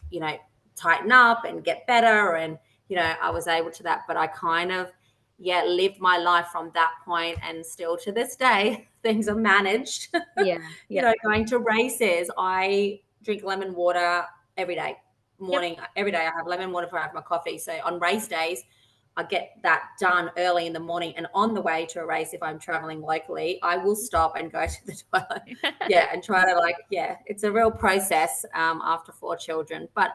tighten up and get better, and I was able to that, but I kind of lived my life from that point, and still to this day things are managed. Yeah. Yeah. Going to races, I drink lemon water every day Yep. morning. Every day I have lemon water before I have my coffee. So on race days I get that done early in the morning, and on the way to a race, if I'm traveling locally, I will stop and go to the toilet and try to it's a real process after 4 children. But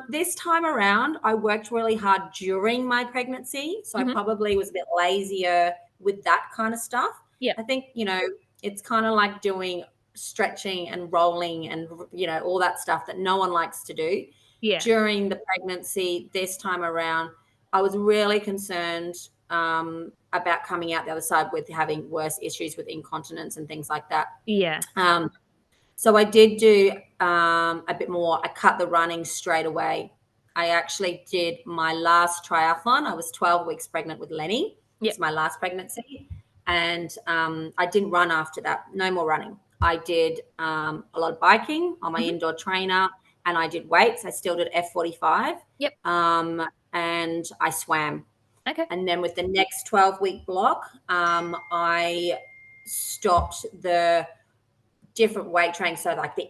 this time around, I worked really hard during my pregnancy. So I Mhm. probably was a bit lazier with that kind of stuff. Yeah. I think, it's kind of like doing stretching and rolling and, all that stuff that no one likes to do. Yeah. During the pregnancy, this time around, I was really concerned about coming out the other side with having worse issues with incontinence and things like that. Yeah. So I did do a bit more. I cut the running straight away. I actually did my last triathlon. I was 12 weeks pregnant with Lenny. Yep. It's my last pregnancy. And I didn't run after that. No more running. I did a lot of biking on my indoor trainer, and I did weights. I still did F45. Yep. and I swam. Okay. And then with the next 12-week block, I stopped the different weight training. So like the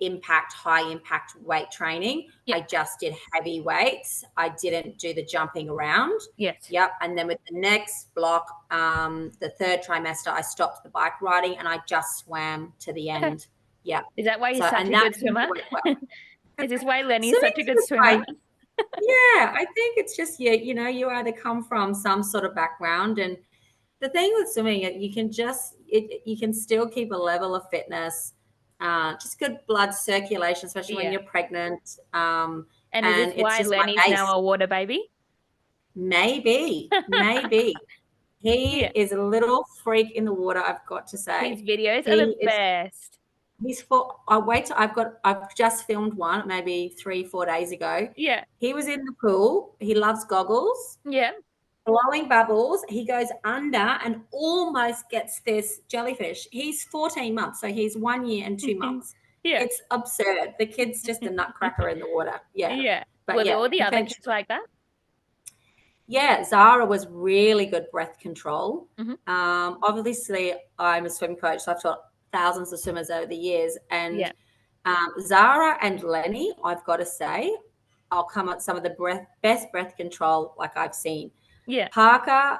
high impact weight training. Yep. I just did heavy weights. I didn't do the jumping around. Yes. Yep. And then with the next block, the third trimester, I stopped the bike riding and I just swam to the end. Okay. Yeah. Is that why you're So, such and a that good swimmer? well. Is this why Lenny's such a Swimming's good just swimmer? yeah, I think it's just you either come from some sort of background, and the thing with swimming, you can still keep a level of fitness, just good blood circulation, especially when you're pregnant. And is And this it's why just my Lenny's base. now a water baby? Maybe. He Yeah. is a little freak in the water, I've got to say. His videos are He the is. best. I've just filmed one maybe 3-4 days ago. Yeah. He was in the pool. He loves goggles. Yeah. Blowing bubbles. He goes under and almost gets this jellyfish. He's 14 months, so he's 1 year and 2 months. Yeah. It's absurd. The kid's just a nutcracker in the water. Yeah. Yeah. But Were all the other eventually- kids like that? Yeah, Zara was really good breath control. Mhm. Obviously, I'm a swim coach, so I've taught thousands of swimmers over the years. And Yeah. Zara and Lenny, I've got to say, I'll come at some of the best breath control like I've seen. Yeah. Parker,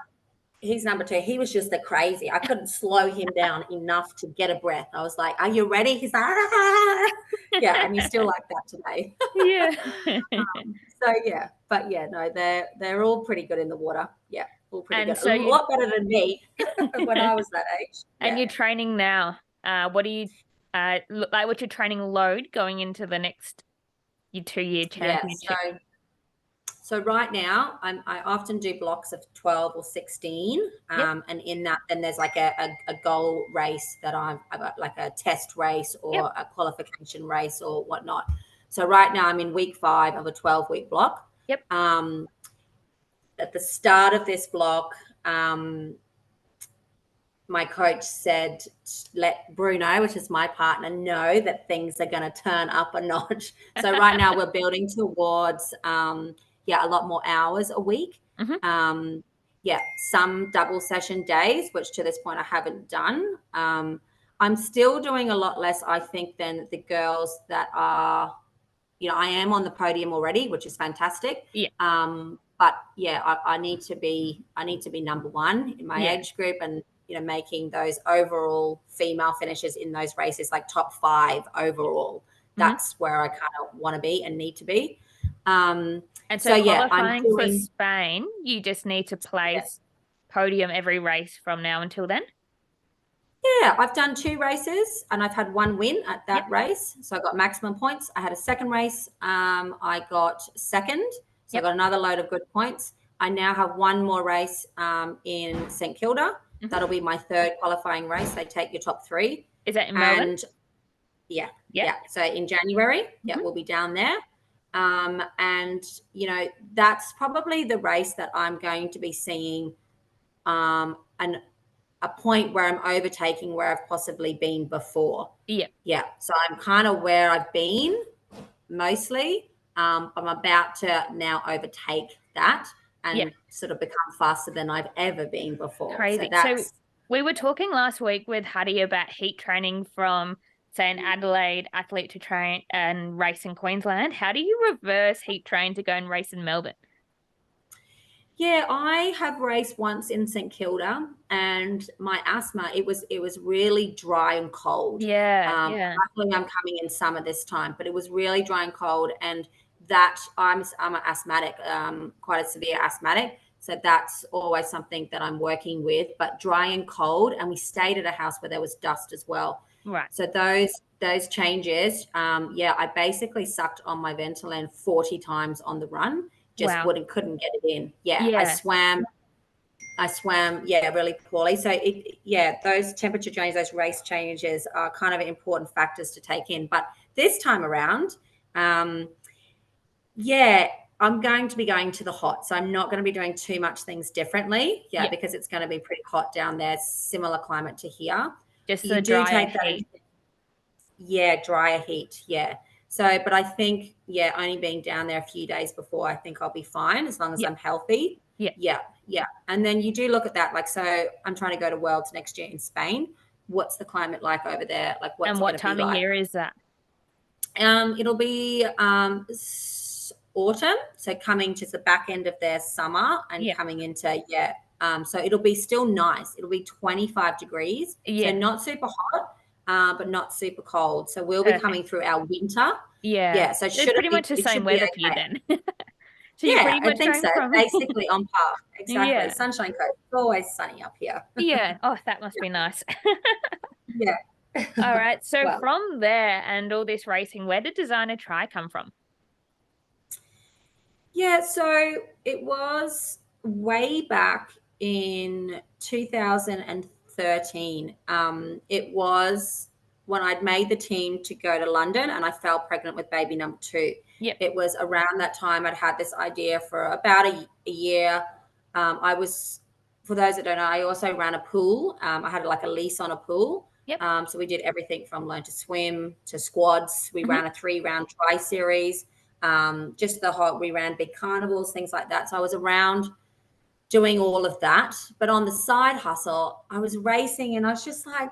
he's number 2. He was just a crazy. I couldn't slow him down enough to get a breath. I was like, "Are you ready?" He's like, "Ah." Yeah, and he's still like that today. Yeah. So yeah, but yeah, no, they're all pretty good in the water. Yeah, all pretty And good. so A lot better than me when I was that age. And Yeah. you're training now. What do you look like? What's your training load going into the next your 2-year championship? Yeah, so right now I often do blocks of 12 or 16, Yep. and in that then there's like a goal race that I've got, like a test race or Yep. a qualification race or whatnot. So right now I'm in week 5 of a 12-week block. Yep. At the start of this block, my coach said, let Bruno, which is my partner, know that things are going to turn up a notch. So right now we're building towards, a lot more hours a week. Mhm. Some double session days, which to this point I haven't done. I'm still doing a lot less, I think, than the girls that are, I am on the podium already, which is fantastic. Yeah. But yeah, I need to be number 1 in my age group, and making those overall female finishes in those races, like top 5 overall. That's where I kind of want to be and need to be. And so qualifying I'm for Spain, you just need to place podium every race from now until then? Yeah, I've done 2 races and I've had 1 win at that race. So I got maximum points. I had a second race. I got second. So I got another load of good points. I now have 1 more race in St Kilda. That'll be my 3rd qualifying race. They take your top 3. Is that in Melbourne? And yeah. So in January, we'll be down there. And that's probably the race that I'm going to be seeing a point where I'm overtaking where I've possibly been before. Yeah. So I'm kind of where I've been mostly. I'm about to now overtake that and sort of become faster than I've ever been before. Crazy. So we were talking last week with Hattie about heat training from, say, an Adelaide athlete to train and race in Queensland. How do you reverse heat train to go and race in Melbourne? Yeah, I have raced once in St Kilda, and my asthma, it was really dry and cold. Luckily I'm coming in summer this time, but it was really dry and cold, and that I'm an asthmatic, quite a severe asthmatic. So that's always something that I'm working with, but dry and cold. And we stayed at a house where there was dust as well. Right. So those changes, I basically sucked on my Ventolin 40 times on the run. Just couldn't get it in. I swam really poorly. So those temperature changes, those race changes are kind of important factors to take in. But this time around, I'm going to be going to the hot. So I'm not going to be doing too much things differently. Because it's going to be pretty hot down there, similar climate to here. Just the drier heat. Drier heat. Yeah. So, but I think, yeah, only being down there a few days before, I think I'll be fine as long as Yeah. I'm healthy. Yeah. Yeah. And then you do look at that. Like, so I'm trying to go to Worlds next year in Spain. What's the climate like over there? Like, what's And it what going to be time of like? year is that? It'll be autumn, so coming to the back end of their summer and Yeah. coming into so it'll be still nice. It'll be 25 degrees, so Yeah. not super hot, but not super cold. So we'll be coming Perfect. through our winter. Yeah. Yeah, so It's pretty much the it same should be weather for you okay. then. So you're Yeah, pretty I much think going so. from Basically on par. Exactly. yeah. Sunshine Coast. It's always sunny up here. Yeah. Oh, that must be nice. Yeah. All right. So Well, from there and all this racing, where did Designer Tri come from? yeah, so it was way back in 2013. It was when I'd made the team to go to London and I fell pregnant with baby number two. Yep. It was around that time I'd had this idea for about a year. For those that don't know, I also ran a pool. I had like a lease on a pool. Yep. So we did everything from learn to swim to squads. We Hmm. ran a 3-round tri series. Just the whole, we ran big carnivals, things like that. So I was around doing all of that. But on the side hustle, I was racing and I was just like,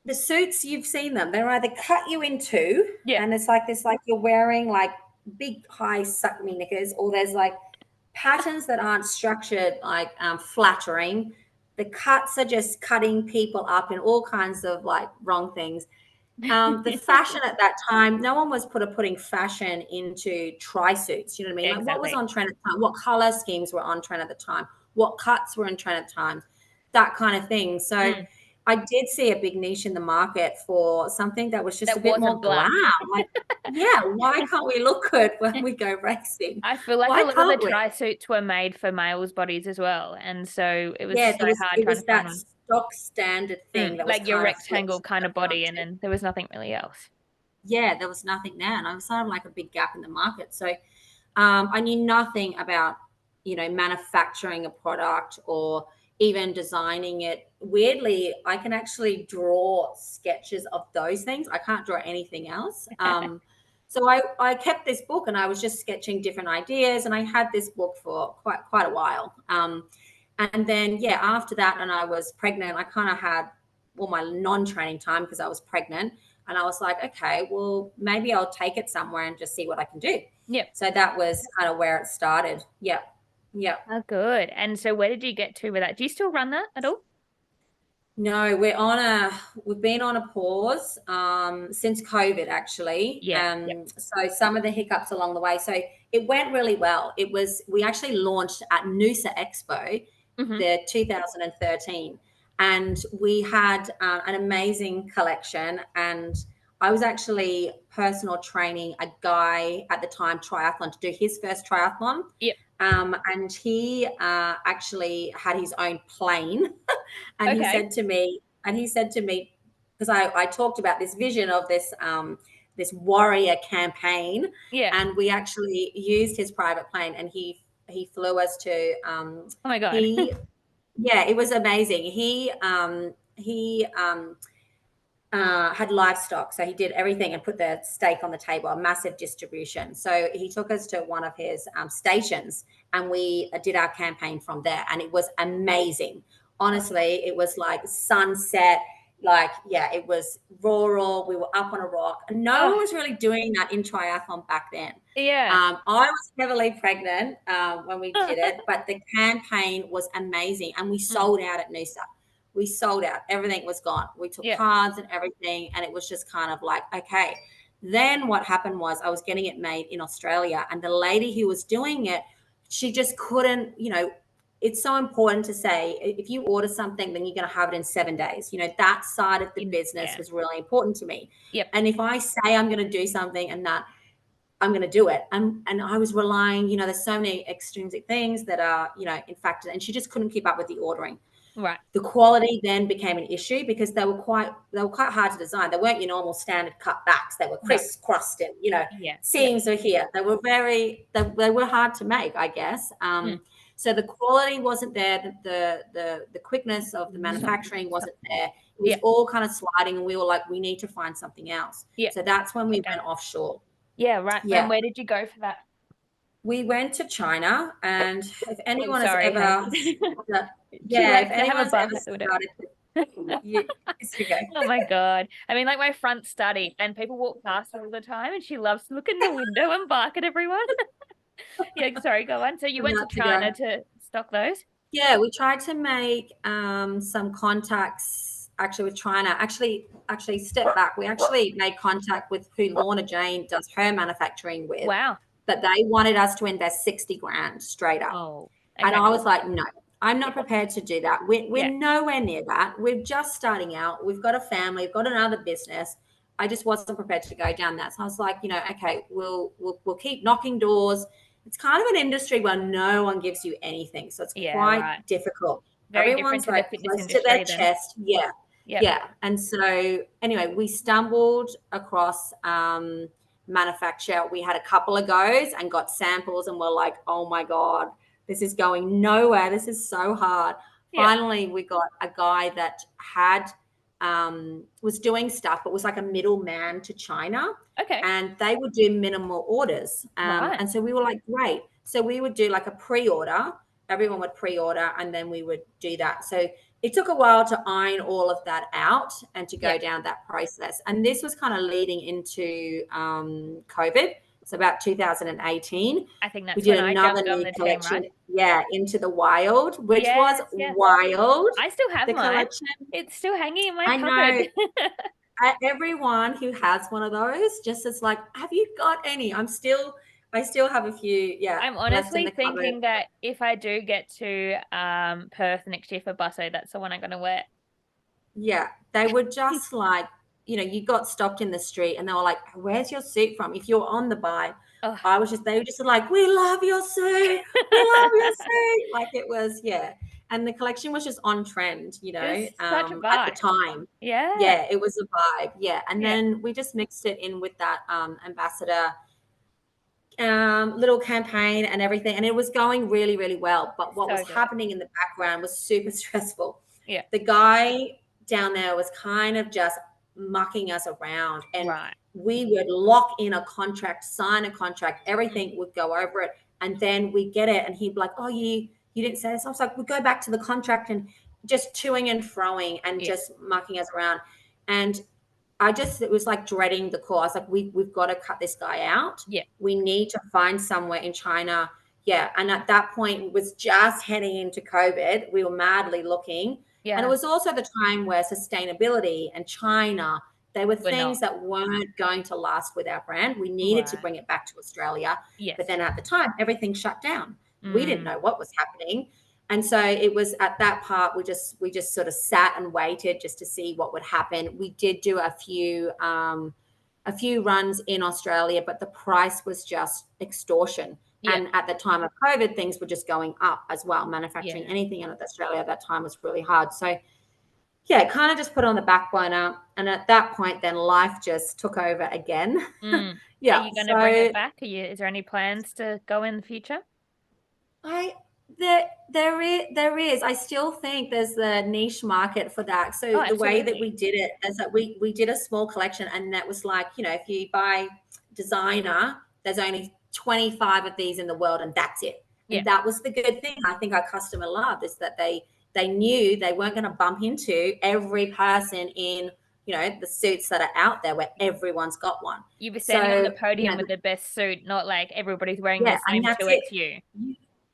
the suits, you've seen them, they're either cut you in two Yeah. and it's like this, like you're wearing like big high suck me knickers, or there's like patterns that aren't structured, like flattering. The cuts are just cutting people up in all kinds of like wrong things. The fashion at that time, no one was putting fashion into tri suits. You know what I mean? Like what was Exactly. on trend at the time? What color schemes were on trend at the time? What cuts were in trend at the time? That kind of thing. So Mm. I did see a big niche in the market for something that was just a That bit wasn't more glam. black. Like, yeah, why can't we look good when we go racing? I feel like a Why lot of the can't we? tri suits were made for males' bodies as well. And so it was Yeah, so hard it trying to was find that one. stock standard thing that was Like your kind of rectangle flipped kind of body, and around. then there was nothing really else. Yeah, there was nothing there, and I was sort of like a big gap in the market. So I knew nothing about, manufacturing a product or even designing it. Weirdly, I can actually draw sketches of those things. I can't draw anything else. So I kept this book and I was just sketching different ideas, and I had this book for quite a while. And then yeah, after that, and I was pregnant, I kind of had all my non-training time because I was pregnant. And I was like, okay, well, maybe I'll take it somewhere and just see what I can do. Yep. So that was kind of where it started. Yeah. Yeah. Oh, good. And so where did you get to with that? Do you still run that at all? No, we've been on a pause since COVID actually. Yeah. Yep. So some of the hiccups along the way. So it went really well. We actually launched at Noosa Expo, Hmm. the 2013, and we had an amazing collection. And I was actually personal training a guy at the time triathlon to do his first triathlon. Yep. And he actually had his own plane. And Okay. he said to me, because I talked about this vision of this warrior campaign, Yeah. and we actually used his private plane, and he flew us to Oh my God. he yeah, it was amazing. He had livestock, so he did everything and put the steak on the table, a massive distribution. So he took us to one of his stations, and we did our campaign from there, and it was amazing. Honestly, it was like sunset, like yeah, it was rural. We were up on a rock, and no one Oh, was really doing that in triathlon back then. yeah. I was heavily pregnant when we did it, but the campaign was amazing, and we Mm. sold out at Noosa. We sold out. Everything was gone. We took Yeah. cards and everything, and it was just kind of like, okay. Then what happened was I was getting it made in Australia, and the lady who was doing it, she just couldn't, it's so important to say if you order something, then you're going to have it in 7 days. That side of the business Yeah. was really important to me. Yep. And if I say I'm going to do something and that I'm going to do it. And I was relying, there's so many extrinsic things that are, in fact, and she just couldn't keep up with the ordering. Right. The quality then became an issue because they were quite hard to design. They weren't your normal standard cut backs. They were No. crisscrossed and, Yeah. Yep. seams are here. They were hard to make, I guess. Mm. So the quality wasn't there, the quickness of the manufacturing wasn't there. It was all kind of sliding, and we were like, we need to find something else. So that's when we went offshore. Yeah, right. And where did you go for that? We went to China, and if anyone has sorry, ever, She if likes to have a anyone's ever bucket with it. started, yes, you go. Oh my God. I mean, like my front study, and people walk past her all the time, and she loves to look in the window and bark at everyone. Yeah, sorry, go on. So you went to China to stock those? Yeah, we tried to make some contacts actually with China. Actually, step back. We actually made contact with who Lorna Jane does her manufacturing with. Wow. But they wanted us to invest 60 grand straight up. Oh, okay. And I was like, no, I'm not prepared to do that. We're nowhere near that. We're just starting out. We've got a family. We've got another business. I just wasn't prepared to go down that. So I was like, okay, we'll keep knocking doors. It's kind of an industry where no one gives you anything. So it's quite difficult. Very Everyone's different like to the fitness close to their industry chest. Yeah. Yeah. And so anyway, we stumbled across manufacture. We had a couple of goes and got samples, and we're like, oh my God, this is going nowhere. This is so hard. Finally, we got a guy that had was doing stuff, but was like a middleman to China. Okay. And they would do minimal orders. And so we were like, great. So we would do like a pre-order. Everyone would pre-order, and then we would do that. So it took a while to iron all of that out and to go down that process. And this was kind of leading into COVID. So about 2018. I think that's we did when another I jumped on new the collection. team, right? Yeah, Into the Wild, which was wild. I still have the mine. Collection. It's still hanging in my cupboard. know. Everyone who has one of those just is like, have you got any? I still have a few. Yeah. I'm honestly thinking that if I do get to Perth next year for Busso, that's the one I'm going to wear. Yeah. They were just like, you got stopped in the street and they were like, where's your suit from? If you're on the bike, they were just like, we love your suit. We love your suit. Like it was, And the collection was just on trend, such a vibe. At the time. Yeah, it was a vibe. Yeah. And then we just mixed it in with that ambassador little campaign and everything. And it was going really, really well. But what was happening in the background was super stressful. Yeah. The guy down there was kind of just mucking us around. And we would lock in a contract, sign a contract, everything would go over it. And then we get it. And he'd be like, oh, you didn't say this. I was like, we go back to the contract, and just toing and froing and just mucking us around. And it was like dreading the call. I was like, we've got to cut this guy out. Yeah. We need to find somewhere in China. Yeah. And at that point, it was just heading into COVID. We were madly looking. Yeah. And it was also the time where sustainability and China, they were things that weren't going to last with our brand. We needed to bring it back to Australia. Yes. But then at the time, everything shut down. We didn't know what was happening. And so it was at that part, we just sort of sat and waited just to see what would happen. We did do a few runs in Australia, but the price was just extortion. Yeah. And at the time of COVID, things were just going up as well. Manufacturing anything in Australia at that time was really hard. So yeah, kind of just put on the back burner. And at that point, then life just took over again. Yeah. Are you going to bring it back? Is there any plans to go in the future? There is. I still think there's the niche market for that. So the way that we did it is that we did a small collection, and that was like, if you buy designer, there's only 25 of these in the world, and that's it. Yeah. And that was the good thing. I think our customer loved is that they knew they weren't going to bump into every person in the suits that are out there where everyone's got one. You were standing on the podium with the best suit, not like everybody's wearing the same suit it's you.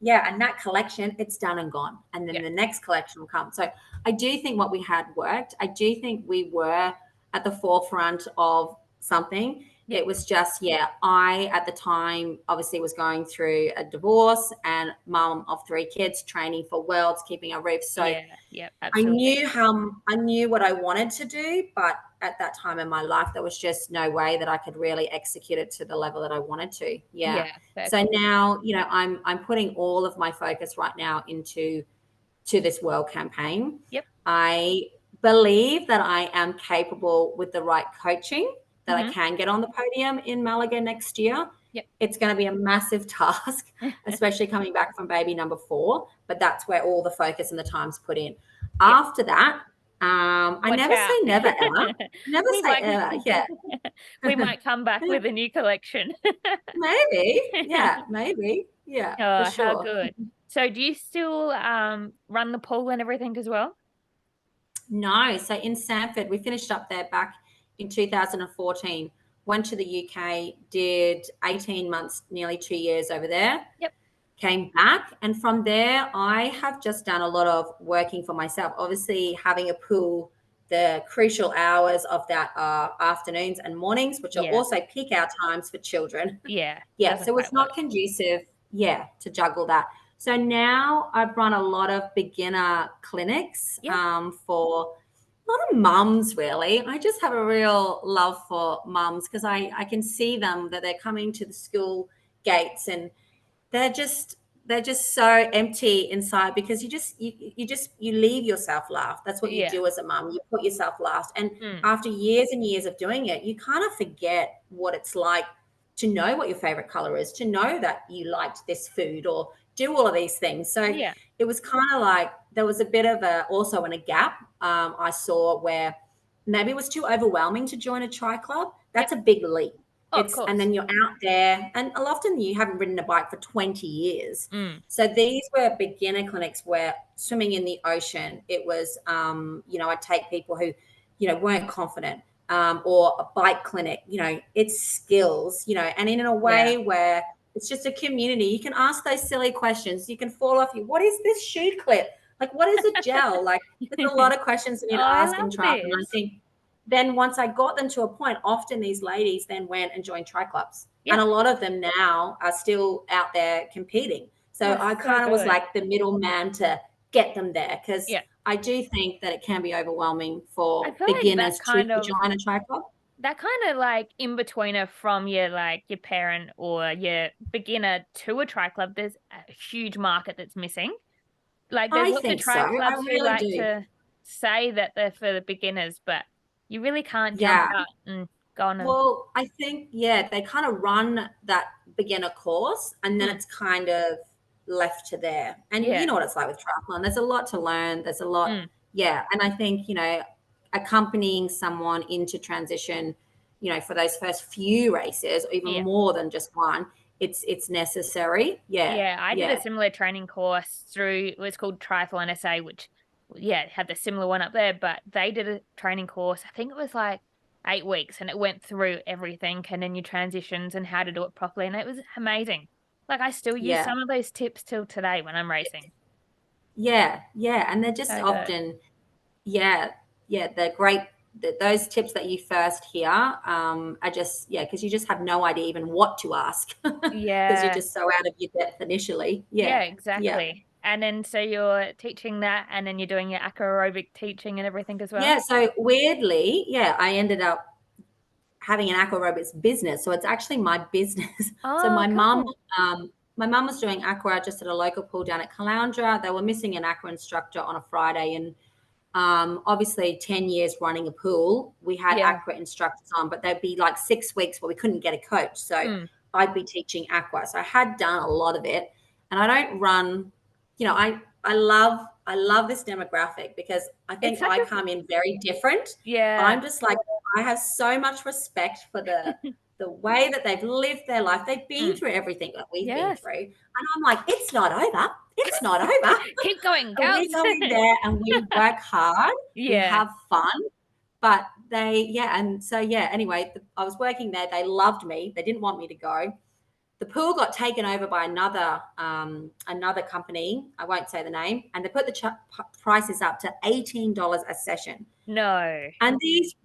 Yeah, and that collection, it's done and gone. And then the next collection will come. So I do think what we had worked. I do think we were at the forefront of something. Yeah. It was just, I, at the time, obviously was going through a divorce and mom of 3 kids, training for Worlds, keeping a roof. So I knew what I wanted to do, but at that time in my life, there was just no way that I could really execute it to the level that I wanted to. Yeah. So now, I'm putting all of my focus right now into this World campaign. Yep. I believe that I am capable with the right coaching that I can get on the podium in Malaga next year. Yep. It's going to be a massive task, especially coming back from baby number 4. But that's where all the focus and the time's put in. Yep. After that, I Watch never out. say never, Ella. Never We say might ever. Yeah. we might come back with a new collection. Maybe. Yeah, maybe. Yeah, for Oh, how sure. good. So do you still run the pool and everything as well? No. So in Sanford, we finished up there back in 2014. Went to the UK, did 18 months, nearly 2 years over there. Yep. Came back, and from there I have just done a lot of working for myself. Obviously, having a pool, the crucial hours of that are afternoons and mornings, which are Yeah. also peak hour times for children. Yeah. Yeah, Doesn't so it's quite work. not conducive, to juggle that. So now I've run a lot of beginner clinics Yep. for a lot of mums, really. I just have a real love for mums because I can see them that they're coming to the school gates and they're just so empty inside because you leave yourself last. That's what you Yeah. do as a mum. You put yourself last. And Mm. after years and years of doing it, you kind of forget what it's like to know what your favorite color is, to know that you liked this food or do all of these things. So Yeah. it was kind of like there was a bit of a also in a gap I saw where maybe it was too overwhelming to join a tri club. Yep. That's a big leap. Oh, of And course. then you're out there, and often you haven't ridden a bike for 20 years. Mm. So these were beginner clinics where swimming in the ocean, it was, I'd take people who, weren't confident, or a bike clinic, it's skills, and in a Yeah. way where it's just a community. You can ask those silly questions. You can fall off. What is this shoe clip? Like, what is a gel? Like, there's a lot of questions you Oh, need to I ask in love triathlon. I this. think then once I got them to a point, often these ladies then went and joined tri clubs. And Yep. a lot of them now are still out there competing. So Oh, I so kind of was good. like the middleman to get them there because Yeah. I do think that it can be overwhelming I for feel like beginners to join a tri club. that kind of like in betweener from your parent or your beginner to a tri club, there's a huge market that's missing. Like there's I lots of think so. tri I clubs who really like do. to say that they're for the beginners, but you really can't jump Yeah. out and go on and Well, I think, they kind of run that beginner course and then mm, it's kind of left to there. And you yeah. know what it's like with triathlon. There's a lot to learn. There's a lot. Mm, Yeah. And I think, accompanying someone into transition, for those first few races, or even yeah. more than just one, it's necessary. Yeah. Yeah, I did a Yeah. similar training course through, it was called Triathlon SA, which, yeah, had the similar one up there, but they did a training course. I think it was like 8 weeks and it went through everything and then your transitions and how to do it properly. And it was amazing. Like I still use Yeah. some of those tips till today when I'm racing. Yeah. Yeah. And they're just So good. often, yeah, they're great. Those tips that you first hear are just, because you just have no idea even what to ask because you're Yeah. just so out of your depth initially. Yeah, Yeah, yeah, exactly. And then so you're teaching that and then you're doing your acro aerobic teaching and everything as well. yeah. So weirdly, I ended up having an aqua aerobics business. So it's actually my business. So Oh, cool. my mum was doing aqua just at a local pool down at Caloundra. They were missing an aqua instructor on a Friday, and obviously 10 years running a pool, we had Yeah. aqua instructors on, but there'd be like 6 weeks where we couldn't get a coach. So Mm. I'd be teaching aqua. So I had done a lot of it. And I don't run, I love this demographic because I It's think such I a, come in very different. yeah. I'm just like, I have so much respect for the way that they've lived their life. They've been Mm. through everything that we've been Yes. through. And I'm like, it's not over. It's not over. Keep going, And girls. we go in there and we work hard, we Yeah. have fun, but and so, anyway, I was working there. They loved me. They didn't want me to go. The pool got taken over by another company. I won't say the name, and they put the prices up to $18 a session. No. And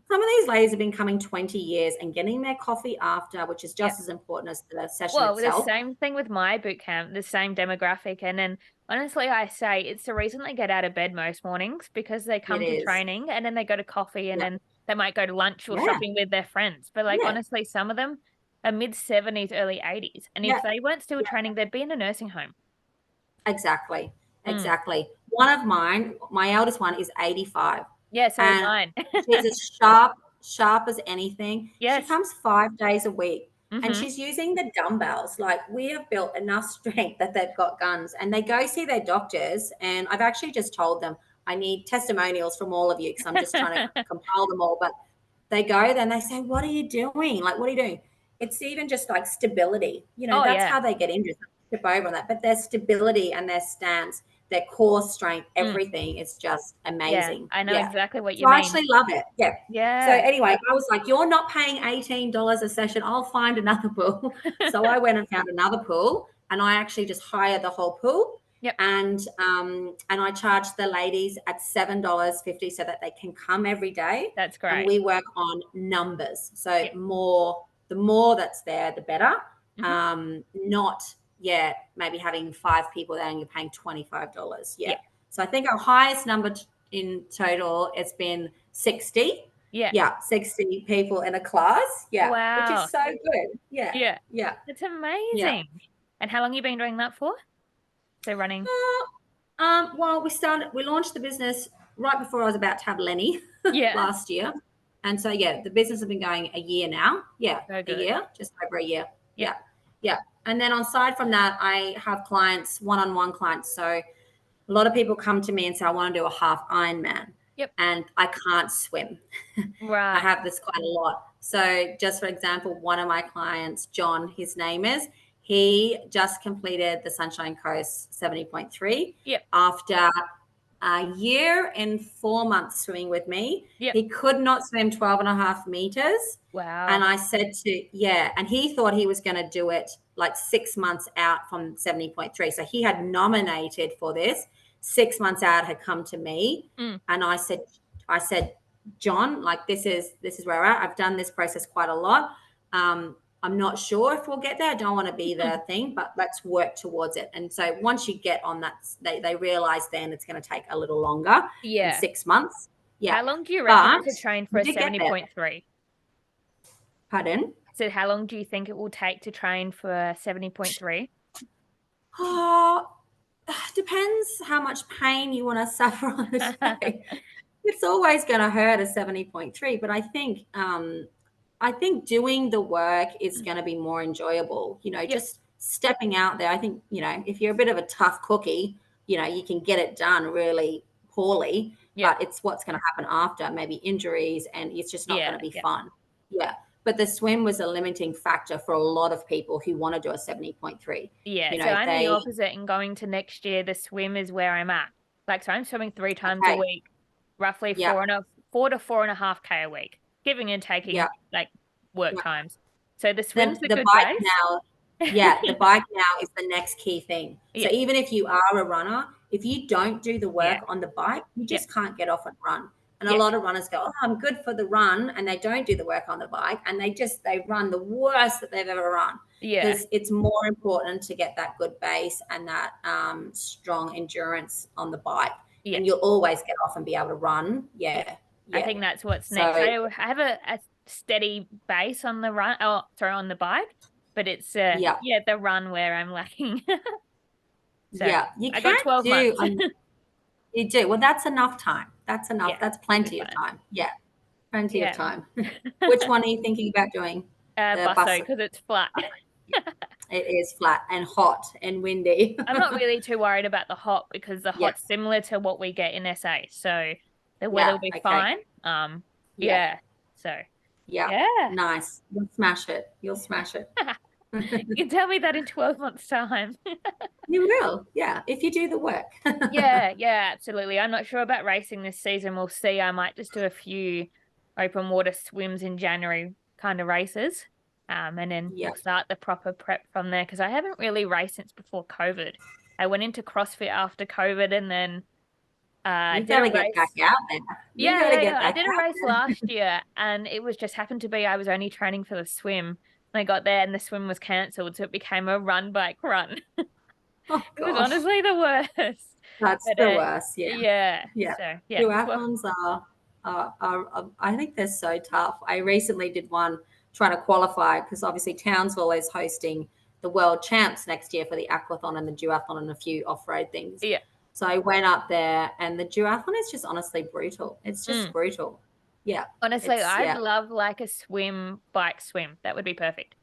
some of these ladies have been coming 20 years and getting their coffee after, which is Yep. just as important as the session Well, the itself. same thing with my boot camp, the same demographic. And then honestly, I say it's the reason they get out of bed most mornings because they It come to is. training and then they go to coffee and Yeah. then they might go to lunch or Yeah. shopping with their friends. But like Yeah. honestly, some of them are mid 70s, early 80s. And if Yeah. they weren't still training, they'd be in a nursing home. Exactly. Mm. Exactly. One of mine, my eldest one is 85 Yeah, so is and mine. she's as sharp as anything. She Yes. comes 5 days a week. and she's using the dumbbells. Like, we have built enough strength that they've got guns, and they go see their doctors. And I've actually just told them I need testimonials from all of you because I'm just trying to compile them all. But they go, then they say, "What are you doing? Like, what are you doing?" It's even just like stability. Oh, That's yeah. how they get injured. Skip over on that, but their stability and their stance, their core strength, everything is just Yeah, amazing. I know exactly what So you I mean. actually love it. Yeah. So Yeah. anyway, I was like, "You're not paying $18 a session. I'll find another pool." So I went and found another pool, and I actually just hired the whole pool. Yep. And I charge the ladies at $7.50 so that they can come every day. That's And great. we work on numbers. So Yep. the more that's there, the better. Mhm. Not maybe having 5 people there and you're paying $25. Yep. So I think our highest number in total has been 60. Yeah. 60 people in a class. Which Wow. is so good. Yeah. Yeah. It's Yeah. amazing. And how long you been doing that for? So running. Well, we launched the business right before I was about to have Lenny Yeah. last year. And so, the business has been going a year now. So A good. year, just over a year. Yeah. Yeah. And then aside from that, I have clients, one-on-one clients. So a lot of people come to me and say, I want to do a half Ironman. Yep. And I can't swim. Right. I have this quite a lot. So just for example, one of my clients, John, his name is, he just completed the Sunshine Coast 70.3 Yep. after a year and 4 months swimming with me. Yep. He could not swim 12 and a half meters. Wow. And I said and he thought he was going to do it like 6 months out from 70.3. So he had nominated for this. 6 months out had come to me. And I said, John, like this is where we're at. I've done this process quite a lot. I'm not sure if we'll get there. I don't want to be the thing, but let's work towards it. And so once you get on that, they realize then it's going to take a little longer than 6 months. Yeah. How long do you reckon to train for a we did get there. 70.3? Pardon? So how long do you think it will take to train for a 70.3? Oh, depends how much pain you want to suffer on a day. It's always going to hurt a 70.3, but I think doing the work is going to be more enjoyable. Just stepping out there. I think, if you're a bit of a tough cookie, you can get it done really poorly, but it's what's going to happen after, maybe injuries, and it's just not going to be fun. Yeah. But the swim was a limiting factor for a lot of people who want to do a 70.3. Yeah. So I'm the opposite, and going to next year, the swim is where I'm at. Like, so I'm swimming 3 times a week, roughly 4 to 4.5K a week, giving and taking like work times. So the swim's the good bike base. now. The bike now is the next key thing. So even if you are a runner, if you don't do the work on the bike, you just can't get off and run. And a lot of runners go, "Oh, I'm good for the run," and they don't do the work on the bike, and they run the worst that they've ever run. Because it's more important to get that good base and that strong endurance on the bike, and you'll always get off and be able to run. I think that's what's next. I have a steady base on the run. Oh, sorry, on the bike, but it's the run where I'm lacking. So you I got 12 months. You do. Well, that's enough time. That's enough. That's plenty of time. Plenty of time. Which one are you thinking about doing? Busso, because it's flat. It is flat and hot and windy. I'm not really too worried about the hot, because the hot's similar to what we get in SA. So the weather will be fine. So nice. You'll smash it. You can tell me that in 12 months' time. You will, if you do the work. Absolutely. I'm not sure about racing this season. We'll see. I might just do a few open water swims in January kind of races, and then we'll start the proper prep from there, because I haven't really raced since before COVID. I went into CrossFit after COVID, and then you gotta get back out there. I did a race last year, and it was just happened to be I was only training for the swim. And I got there and the swim was cancelled, so it became a run bike run. Oh, it was honestly the worst. That's the worst. So, Triathlons are I think they're so tough. I recently did one trying to qualify, because obviously Townsville is hosting the world champs next year for the aquathon and the duathlon and a few off-road things. So I went up there, and the duathlon is just honestly brutal. It's just brutal. Honestly, I'd love like a bike swim. That would be perfect.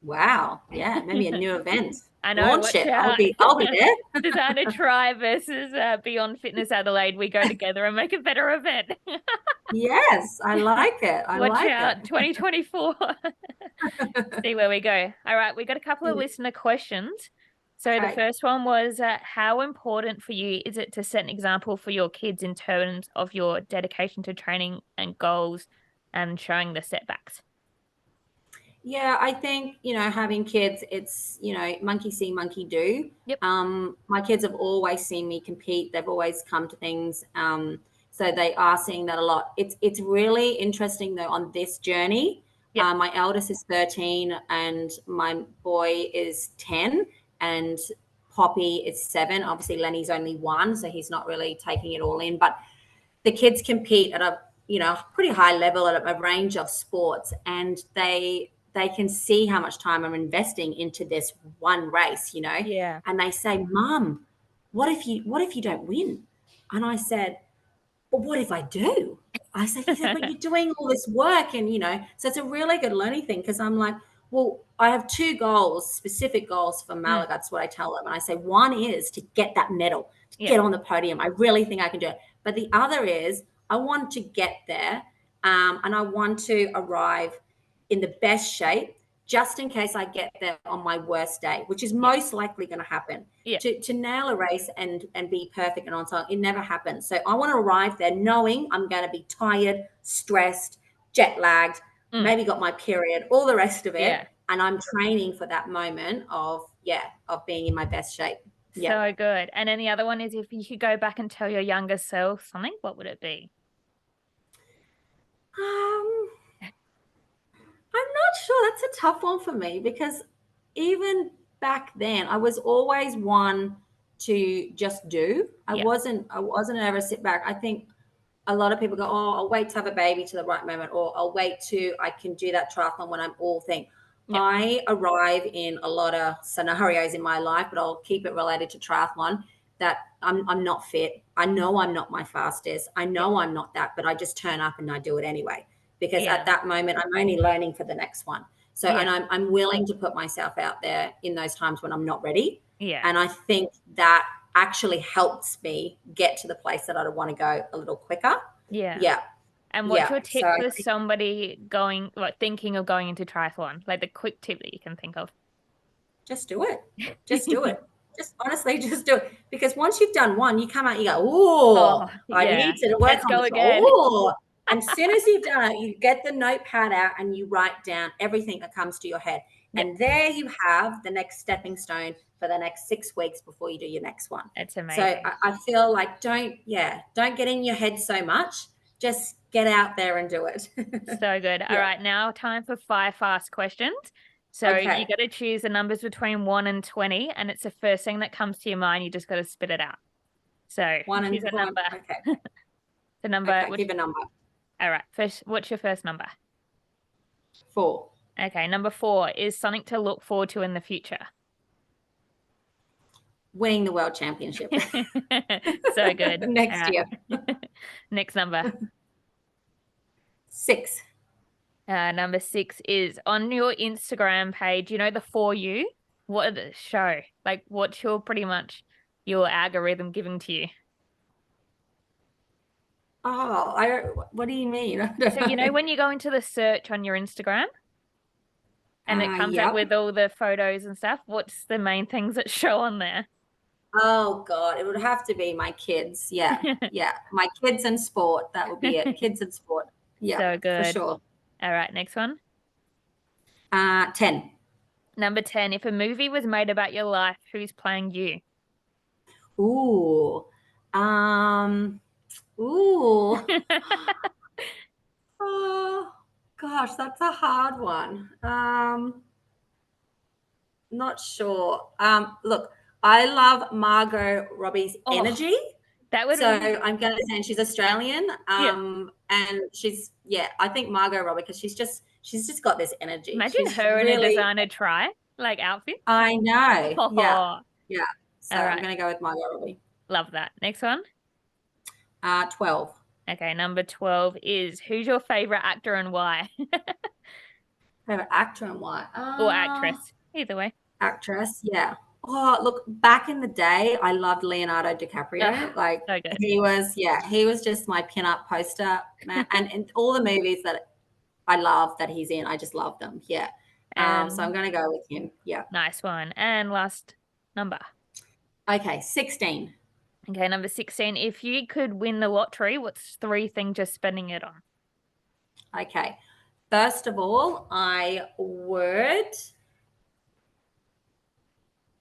Wow. Yeah, maybe a new event. I know, Launch watch it. I'll out. be there. Designer Tri versus Beyond Fitness Adelaide. We go together and make a better event. Yes, I like it. I Watch like out, 2024. it. See where we go. All right, we got a couple of listener questions. So the Okay. first one was, how important for you is it to set an example for your kids in terms of your dedication to training and goals and showing the setbacks? Yeah, I think, having kids, it's, monkey see, monkey do. Yep. My kids have always seen me compete. They've always come to things. So they are seeing that a lot. It's really interesting though on this journey. Yep. My eldest is 13 and my boy is 10 and Poppy is 7. Obviously Lenny's only 1, so he's not really taking it all in. But the kids compete at a pretty high level at a range of sports, and they can see how much time I'm investing into this one race, Yeah. and they say, Mum, what if you don't win? And I said, but what if I do? I said, yeah, but you're doing all this work. And, so it's a really good learning thing because I'm like, well, I have 2 goals, specific goals for Malaga. That's what I tell them. And I say, one is to get that medal, to Yeah. get on the podium. I really think I can do it. But the other is I want to get there and I want to arrive in the best shape just in case I get there on my worst day, which is most likely going to happen. Yeah. To nail a race and be perfect and on time, it never happens. So I want to arrive there knowing I'm going to be tired, stressed, jet lagged, maybe got my period, all the rest of it. Yeah. And I'm training for that moment of being in my best shape. So good. And then the other one is, if you could go back and tell your younger self something, what would it be? I'm not sure. That's a tough one for me because even back then, I was always one to just do. I wasn't ever sit back. I think a lot of people go, oh, I'll wait to have a baby to the right moment, or I'll wait to I can do that triathlon when I'm all thing. I arrive in a lot of scenarios in my life, but I'll keep it related to triathlon, that I'm not fit. I know I'm not my fastest. I know I'm not that, but I just turn up and I do it anyway. Because at that moment, I'm only learning for the next one. So, and I'm willing to put myself out there in those times when I'm not ready. Yeah. And I think that actually helps me get to the place that I want to go a little quicker. Yeah. Yeah. And what's your tip for somebody thinking of going into triathlon? Like the quick tip that you can think of? Just do it. Just do it. Just honestly, just do it. Because once you've done one, you come out, you go, oh, I need to work Let's on go this. again. Oh. And as soon as you've done it, you get the notepad out and you write down everything that comes to your head. And there you have the next stepping stone for the next 6 weeks before you do your next one. It's amazing. So I feel like don't get in your head so much. Just get out there and do it. So good. All right, now time for 5 fast questions. So you got to choose the numbers between 1 and 20, and it's the first thing that comes to your mind. You just got to spit it out. So 1 and choose a 1. number. Okay. The number. Okay, give a number. All right. First, what's your first number? 4. Okay. Number 4 is something to look forward to in the future. Winning the world championship. So good. Next year. Next number. 6. Number 6 is on your Instagram page, the For You. What does it show? Like, what's pretty much your algorithm giving to you? Oh, what do you mean? So, when you go into the search on your Instagram and it comes up with all the photos and stuff, what's the main things that show on there? Oh God, it would have to be my kids. Yeah. Yeah. My kids and sport. That would be it. Kids and sport. Yeah. So good. For sure. All right. Next one. 10. Number 10. If a movie was made about your life, who's playing you? Ooh. Oh gosh, that's a hard one. Not sure. Look, I love Margot Robbie's energy. I'm going to say she's Australian. And she's I think Margot Robbie, because she's just got this energy. Imagine her in a Designer Tri like outfit. I know. Oh. Yeah. So I'm going to go with Margot Robbie. Love that. Next one. 12. Okay, number 12 is, who's your favorite actor and why? Favorite actor and what? Or actress? Either way. Actress, yeah. Oh, look, back in the day, I loved Leonardo DiCaprio. Ugh, Like so good. he was just my pin-up poster, man. And all the movies that I love that he's in, I just love them. Yeah. So I'm And gonna go with him. Yeah. nice one. And last number. Okay, 16. Okay, number 16. If you could win the lottery, what's 3 things you're spending it on? Okay. First of all, I would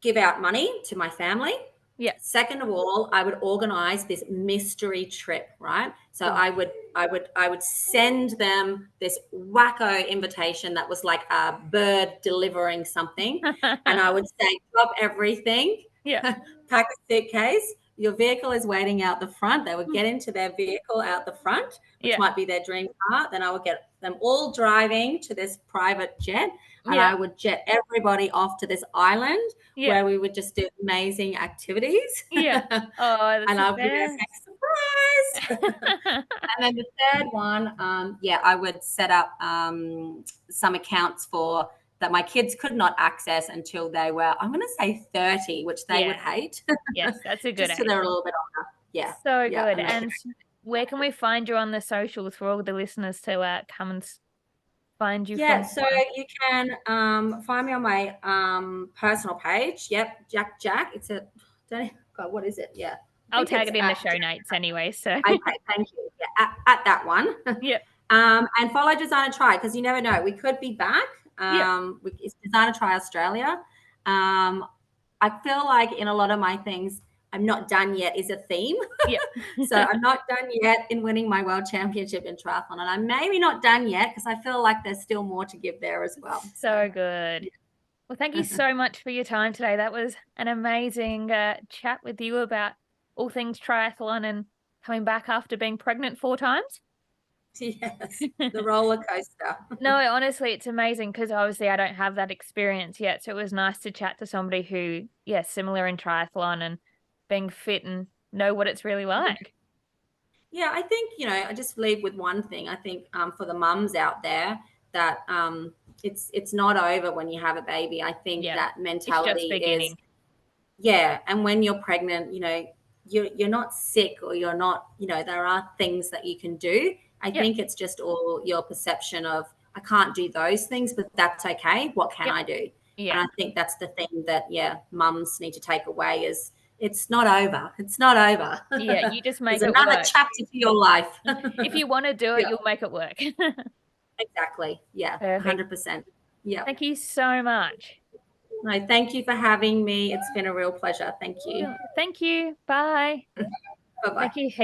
give out money to my family. Yeah. Second of all, I would organize this mystery trip, right? So Cool. I would send them this wacko invitation that was like a bird delivering something, and I would say, drop everything, Yeah. pack a suitcase. Your vehicle is waiting out the front. They would get into their vehicle out the front, which Yeah. might be their dream car. Then I would get them all driving to this private jet, and Yeah. I would jet everybody off to this island Yeah. where we would just do amazing activities. Yeah. Oh, that's And the I'll give it a big surprise. best. And then the third one, yeah, I would set up some accounts for that my kids could not access until they were, I'm going to say 30, which they would Yeah. hate. Yes, that's a good Just so age. they're a little bit older. Yeah. So Yeah. good. And where can we find you on the socials for all the listeners to come and find you Yeah, from? so you can find me on my personal page. Yep, Jack. It's a God, what is it? Yeah, I'll tag it in the show notes anyway. So Okay, thank you. Yeah, at that one. yeah, And follow Designer Tri because you never know. We could be back. yeah, It's Designer Tri Australia. I feel like in a lot of my things, I'm not done yet is a theme. yeah. So I'm not done yet in winning my world championship in triathlon. And I'm maybe not done yet because I feel like there's still more to give there as well. So good. Well, thank you so much for your time today. That was an amazing chat with you about all things triathlon and coming back after being pregnant 4 times. Yes, the roller coaster. No, honestly, it's amazing because obviously I don't have that experience yet. So it was nice to chat to somebody who, yeah, similar in triathlon and being fit and know what it's really like. Yeah, I think, I just leave with one thing. I think for the mums out there that it's not over when you have a baby. I think Yeah, that it's mentality just beginning. yeah. And when you're pregnant, you're not sick or you're not, there are things that you can do. I Yep, think it's just all your perception of I can't do those things, but that's okay. What can yep, I do? yeah, And I think that's the thing that, yeah, mums need to take away is it's not over. It's not over. yeah. You just There's make it another work. chapter to your life. If you want to do it, Yeah, you'll make it work. exactly. Yeah, Perfect. 100%. Yeah. Thank you so much. No, thank you for having me. It's been a real pleasure. Thank you. Thank you. Bye. Bye bye. Thank you.